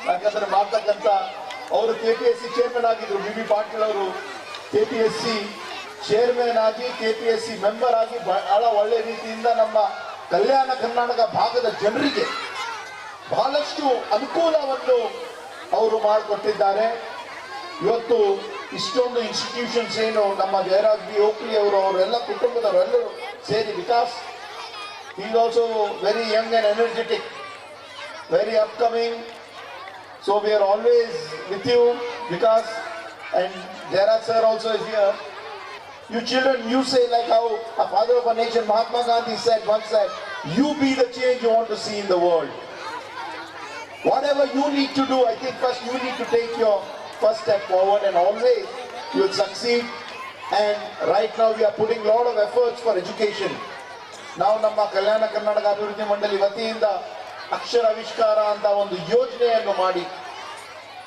ಯಾಕಂದ್ರೆ ಮಾಡ್ತಕ್ಕಂಥ ಅವರು KPSC ಚೇರ್ಮನ್ ಆಗಿದ್ರು. ಬಿ ಪಾಟೀಲ್ ಅವರು KPSC ಚೇರ್ಮನ್ ಆಗಿ KPSC ಮೆಂಬರ್ ಆಗಿ ಬಹಳ ಒಳ್ಳೆ ರೀತಿಯಿಂದ ನಮ್ಮ ಕಲ್ಯಾಣ ಕರ್ನಾಟಕ ಭಾಗದ ಜನರಿಗೆ ಬಹಳಷ್ಟು ಅನುಕೂಲವನ್ನು ಅವರು ಮಾಡಿಕೊಟ್ಟಿದ್ದಾರೆ. ಇವತ್ತು ಇಷ್ಟೊಂದು ಇನ್ಸ್ಟಿಟ್ಯೂಷನ್ಸ್ ಏನು ನಮ್ಮ ಜಯರಾಜ್ ಬಿ ಓಕ್ಲಿ ಅವರೆಲ್ಲ ಕುಟುಂಬದವರೆಲ್ಲರೂ ಸೇರಿ, Vikas he is also very young and energetic, very upcoming, so we are always with you Vikas, and Jayaraj sir also is here. You children, you say like how a father of a nation Mahatma Gandhi once said, you be the change you want to see in the world. Whatever you need to do, I think first you need to take your first step forward, and always you will succeed. And right now we are putting a lot of efforts for education. ನಾವು ನಮ್ಮ ಕಲ್ಯಾಣ ಕರ್ನಾಟಕ ಅಭಿವೃದ್ಧಿ ಮಂಡಳಿ ವತಿಯಿಂದ ಅಕ್ಷರ ಆವಿಷ್ಕಾರ ಅಂತ ಒಂದು ಯೋಜನೆಯನ್ನು ಮಾಡಿ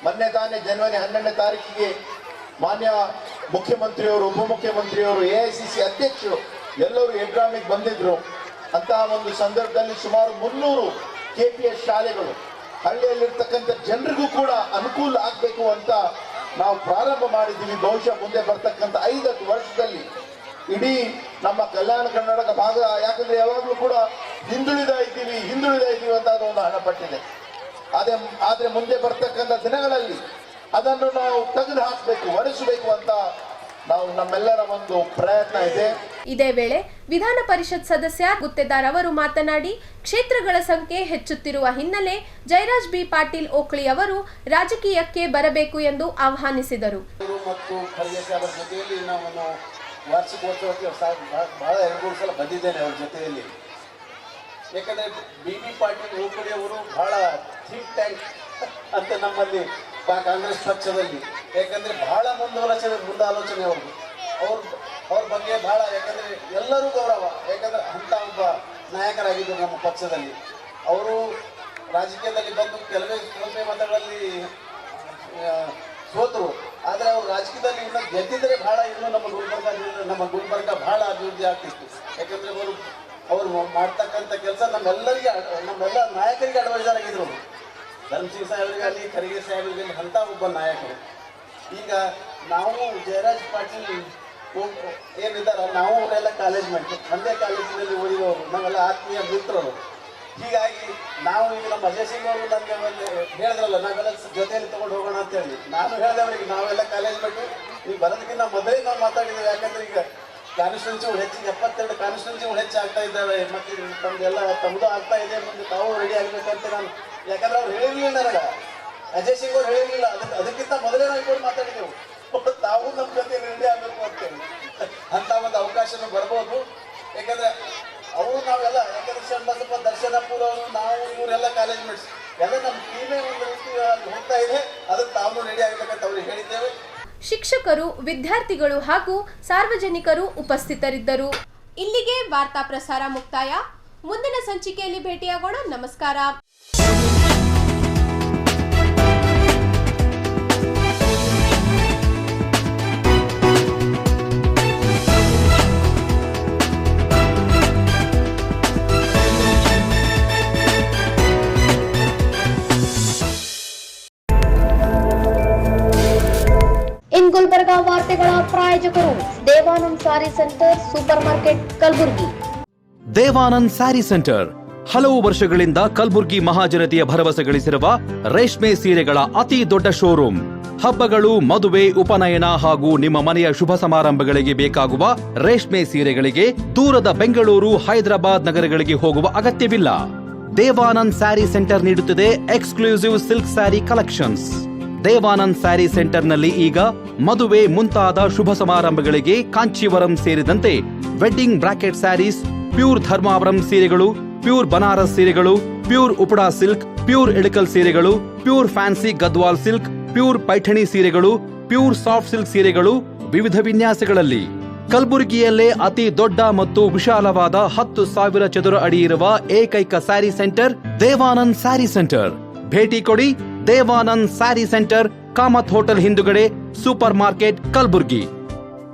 ಮೊನ್ನೆ ತಾನೇ ಜನವರಿ 12ನೇ ತಾರೀಕಿಗೆ ಮಾನ್ಯ ಮುಖ್ಯಮಂತ್ರಿಯವರು, ಉಪಮುಖ್ಯಮಂತ್ರಿಯವರು, AICC ಅಧ್ಯಕ್ಷರು ಎಲ್ಲರೂ ಎಕ್ಸಾಮಿಗೆ ಬಂದಿದ್ರು. ಅಂತಹ ಒಂದು ಸಂದರ್ಭದಲ್ಲಿ ಸುಮಾರು 300 KPS ಶಾಲೆಗಳು ಹಳ್ಳಿಯಲ್ಲಿರ್ತಕ್ಕಂಥ ಜನರಿಗೂ ಕೂಡ ಅನುಕೂಲ ಆಗಬೇಕು ಅಂತ ನಾವು ಪ್ರಾರಂಭ ಮಾಡಿದ್ದೀವಿ. ಬಹುಶಃ ಮುಂದೆ ಬರ್ತಕ್ಕಂಥ 5 ವರ್ಷದಲ್ಲಿ ಇಡೀ ನಮ್ಮ ಕಲ್ಯಾಣ ಕರ್ನಾಟಕ ಭಾಗ, ಯಾಕಂದ್ರೆ ಯಾವಾಗಲೂ ಕೂಡ ಹಿಂದುಳಿದ ಇದ್ದೀವಿ ಅಂತ ಒಂದು ಹಣಪಟ್ಟಿದೆ. ಆದರೆ ಮುಂದೆ ಬರ್ತಕ್ಕಂಥ ದಿನಗಳಲ್ಲಿ ಅದನ್ನು ನಾವು ತೆಗೆದು ಹಾಕಬೇಕು, ಒರೆಸಬೇಕು ಅಂತ ನಾವು ನಮ್ಮೆಲ್ಲರ ಒಂದು ಪ್ರಯತ್ನ ಇದೆ. ಇದೇ ವೇಳೆ ವಿಧಾನ ಪರಿಷತ್ ಸದಸ್ಯ ಗುತ್ತೇದಾರ್ ಅವರು ಮಾತನಾಡಿ, ಕ್ಷೇತ್ರಗಳ ಸಂಖ್ಯೆ ಹೆಚ್ಚುತ್ತಿರುವ ಹಿನ್ನೆಲೆ ಜಯರಾಜ್ ಬಿ ಪಾಟೀಲ್ ಓಕ್ಳಿ ಅವರು ರಾಜಕೀಯಕ್ಕೆ ಬರಬೇಕು ಎಂದು ಆಹ್ವಾನಿಸಿದರು. ಮತ್ತು ಖರ್ಗೆ ಜೊತೆಯಲ್ಲಿ ನಾವು ವಾರ್ಷಿಕೋತ್ಸವಕ್ಕೆ ಬಹಳ 2-3 ಸಲ ಬಂದಿದ್ದೇನೆ ಅವ್ರ ಜೊತೆಯಲ್ಲಿ. ಯಾಕಂದರೆ BB ಪಾಟೀಲ್ ಓಕ್ಳಿ ಅವರು ಬಹಳ ಥಿಂಕ್ ಟ್ಯಾಂಕ್ ಅಂತ ನಮ್ಮಲ್ಲಿ ಕಾಂಗ್ರೆಸ್ ಪಕ್ಷದಲ್ಲಿ, ಯಾಕಂದರೆ ಬಹಳ ಮುಂದಾಲೋಚನೆ ಅವ್ರ ಬಗ್ಗೆ ಬಹಳ, ಯಾಕಂದರೆ ಎಲ್ಲರೂ ಗೌರವ, ಯಾಕಂದರೆ ಅಂಥ ಒಬ್ಬ ನಾಯಕರಾಗಿದ್ದರು ನಮ್ಮ ಪಕ್ಷದಲ್ಲಿ. ಅವರು ರಾಜಕೀಯದಲ್ಲಿ ಬಂದು ಕೆಲವೇ ಮತಗಳಲ್ಲಿ ಸೋತರು, ಆದರೆ ಅವರು ರಾಜಕೀಯದಲ್ಲಿ ಇನ್ನೂ ಗೆದ್ದಿದ್ರೆ ಬಹಳ ಇನ್ನೂ ನಮ್ಮ ಗುಲ್ಬರ್ಗ ಬಹಳ ಅಭಿವೃದ್ಧಿ ಆಗ್ತಿತ್ತು. ಯಾಕಂದರೆ ಅವರು ಮಾಡ್ತಕ್ಕಂಥ ಕೆಲಸ ನಮ್ಮೆಲ್ಲ ನಾಯಕರಿಗೆ ಅಡ್ವೈಸರ್ ಆಗಿದ್ರು. ಧರ್ಮಸಿಂಗ್ ಸಾಹೇಬರಿಗಾಗಲಿ, ಖರ್ಗೆ ಸಾಹೇಬರಿಗಾಗಲಿ ಅಂಥ ಒಬ್ಬ ನಾಯಕರು. ಈಗ ನಾವು ಜಯರಾಜ್ ಪಾಟೀಲ್ ಏನಿದ್ದಾರೆ, ನಾವು ಅವರೆಲ್ಲ ಕಾಲೇಜ್ ಮೇಟ್, ಒಂದೇ ಕಾಲೇಜಿನಲ್ಲಿ ಓದಿದವರು, ನಾವೆಲ್ಲ ಆತ್ಮೀಯ ಮಿತ್ರರು. ಹೀಗಾಗಿ ನಾವು ಈಗ ನಮ್ಮ ಅಜಯ್ ಸಿಂಗ್ ಅವರು ನನಗೆ ಹೇಳಿದ್ರಲ್ಲ, ನಾವೆಲ್ಲ ಜೊತೆಯಲ್ಲಿ ತೊಗೊಂಡು ಹೋಗೋಣ ಅಂತೇಳಿ. ನಾನು ಹೇಳಿದೆ ಅವರಿಗೆ, ನಾವೆಲ್ಲ ಕಾಲೇಜ್ ಬಿಟ್ಟು ಈಗ ಬರೋದಕ್ಕಿಂತ ಮೊದಲೇ ನಾವು ಮಾತಾಡಿದ್ದೇವೆ. ಯಾಕಂದರೆ ಈಗ ಕಾನ್ಸ್ಟಿಟ್ಯೂನ್ಸಿಗಳು ಹೆಚ್ಚಿಗೆ 72 ಕಾನ್ಸ್ಟಿಟ್ಯೂನ್ಸಿಗಳು ಹೆಚ್ಚಾಗ್ತಾ ಇದ್ದಾವೆ, ಮತ್ತು ತಮ್ಮದು ಆಗ್ತಾ ಇದೆ, ಮುಂದೆ ತಾವು ರೆಡಿ ಆಗಬೇಕಂತ ನಾನು, ಯಾಕಂದ್ರೆ ಅವ್ರು ಹೇಳಿರಲಿಲ್ಲ ನನಗೆ, ಅಜಯ್ ಸಿಂಗ್ ಅವ್ರು ಹೇಳಿರಲಿಲ್ಲ. ಅದಕ್ಕಿಂತ ಮೊದಲೇ ನಾವು ಇಬ್ಬರು ಮಾತಾಡಿದೆವು, ತಾವು ನಮ್ಮ ಜೊತೆ ರೆಡಿ ಆಗಬೇಕು ಅಂತೇಳಿ. ಅಂಥ ಒಂದು ಅವಕಾಶನೂ ಬರ್ಬೋದು. ಯಾಕಂದರೆ ಅವರು ನಾವೆಲ್ಲ, ಯಾಕಂದರೆ ಶರಣಬಸಪ್ಪ, ದರ್ಶನಪುರ ಅವರು, ನಾವು ಇವರೆಲ್ಲ ಕಾಲೇಜ್ ಮೇಟ್ಸ್ ಎಲ್ಲ ನಮ್ಮ ಟೀಮೇ ಒಂದು ರೀತಿ ಹೋಗ್ತಾ ಇದೆ. ಅದಕ್ಕೆ ತಾವು ರೆಡಿ ಆಗಬೇಕಂತ ಅವ್ರಿಗೆ ಹೇಳಿದ್ದೇವೆ. ಶಿಕ್ಷಕರು, ವಿದ್ಯಾರ್ಥಿಗಳು ಹಾಗೂ ಸಾರ್ವಜನಿಕರು ಉಪಸ್ಥಿತರಿದ್ದರು. ಇಲ್ಲಿಗೆ ವಾರ್ತಾ ಪ್ರಸಾರ ಮುಕ್ತಾಯ. ಮುಂದಿನ ಸಂಚಿಕೆಯಲ್ಲಿ ಭೇಟಿಯಾಗೋಣ. ನಮಸ್ಕಾರ. ಇನ್ ಗುಲ್ಬರ್ಗಾ ವಾರ್ತೆಗಳ ಪ್ರಾಯೋಜಕರು Devanand sari centre, super market, Kalaburagi. Devanand sari centre ಹಲವು ವರ್ಷಗಳಿಂದ ಕಲಬುರ್ಗಿ ಮಹಾಜನತೆಯ ಭರವಸೆ ಗಳಿಸಿರುವ ರೇಷ್ಮೆ ಸೀರೆಗಳ ಅತಿ ದೊಡ್ಡ ಶೋರೂಮ್. ಹಬ್ಬಗಳು, ಮದುವೆ, ಉಪನಯನ ಹಾಗೂ ನಿಮ್ಮ ಮನೆಯ ಶುಭ ಸಮಾರಂಭಗಳಿಗೆ ಬೇಕಾಗುವ ರೇಷ್ಮೆ ಸೀರೆಗಳಿಗೆ ದೂರದ ಬೆಂಗಳೂರು, ಹೈದರಾಬಾದ್ ನಗರಗಳಿಗೆ ಹೋಗುವ ಅಗತ್ಯವಿಲ್ಲ. ದೇವಾನಂದ್ ಸ್ಯಾರಿ ಸೆಂಟರ್ ನೀಡುತ್ತಿದೆ exclusive silk sari collections. Devanand sari ಸೆಂಟರ್ನಲ್ಲಿ ಈಗ ಮದುವೆ ಮುಂತಾದ ಶುಭ ಸಮಾರಂಭಗಳಿಗೆ ಕಾಂಚೀವರಂ ಸೇರಿದಂತೆ wedding brocade saris, pure Dharmavaram ಸೀರೆಗಳು, ಪ್ಯೂರ್ ಬನಾರಸ್ ಸೀರೆಗಳು, pure Uppada silk, pure Ilkal ಸೀರೆಗಳು, pure fancy Gadwal silk, pure Paithani ಸೀರೆಗಳು, ಪ್ಯೂರ್ ಸಾಫ್ಟ್ ಸಿಲ್ಕ್ ಸೀರೆಗಳು ವಿವಿಧ ವಿನ್ಯಾಸಗಳಲ್ಲಿ. ಕಲಬುರಗಿಯಲ್ಲೇ ಅತಿ ದೊಡ್ಡ ಮತ್ತು ವಿಶಾಲವಾದ 10,000 ಚದುರ ಅಡಿ ಇರುವ ಏಕೈಕ ಸ್ಯಾರಿ ಸೆಂಟರ್ ದೇವಾನಂದ್ ಸ್ಯಾರಿ ಸೆಂಟರ್. ಭೇಟಿ ಕೊಡಿ. ದೇವಾನಂದ್ ಸ್ಯಾರಿ ಸೆಂಟರ್, ಕಾಮತ್ ಹೋಟೆಲ್ ಹಿಂದುಗಡೆ, ಸೂಪರ್ ಮಾರ್ಕೆಟ್, ಕಲಬುರಗಿ.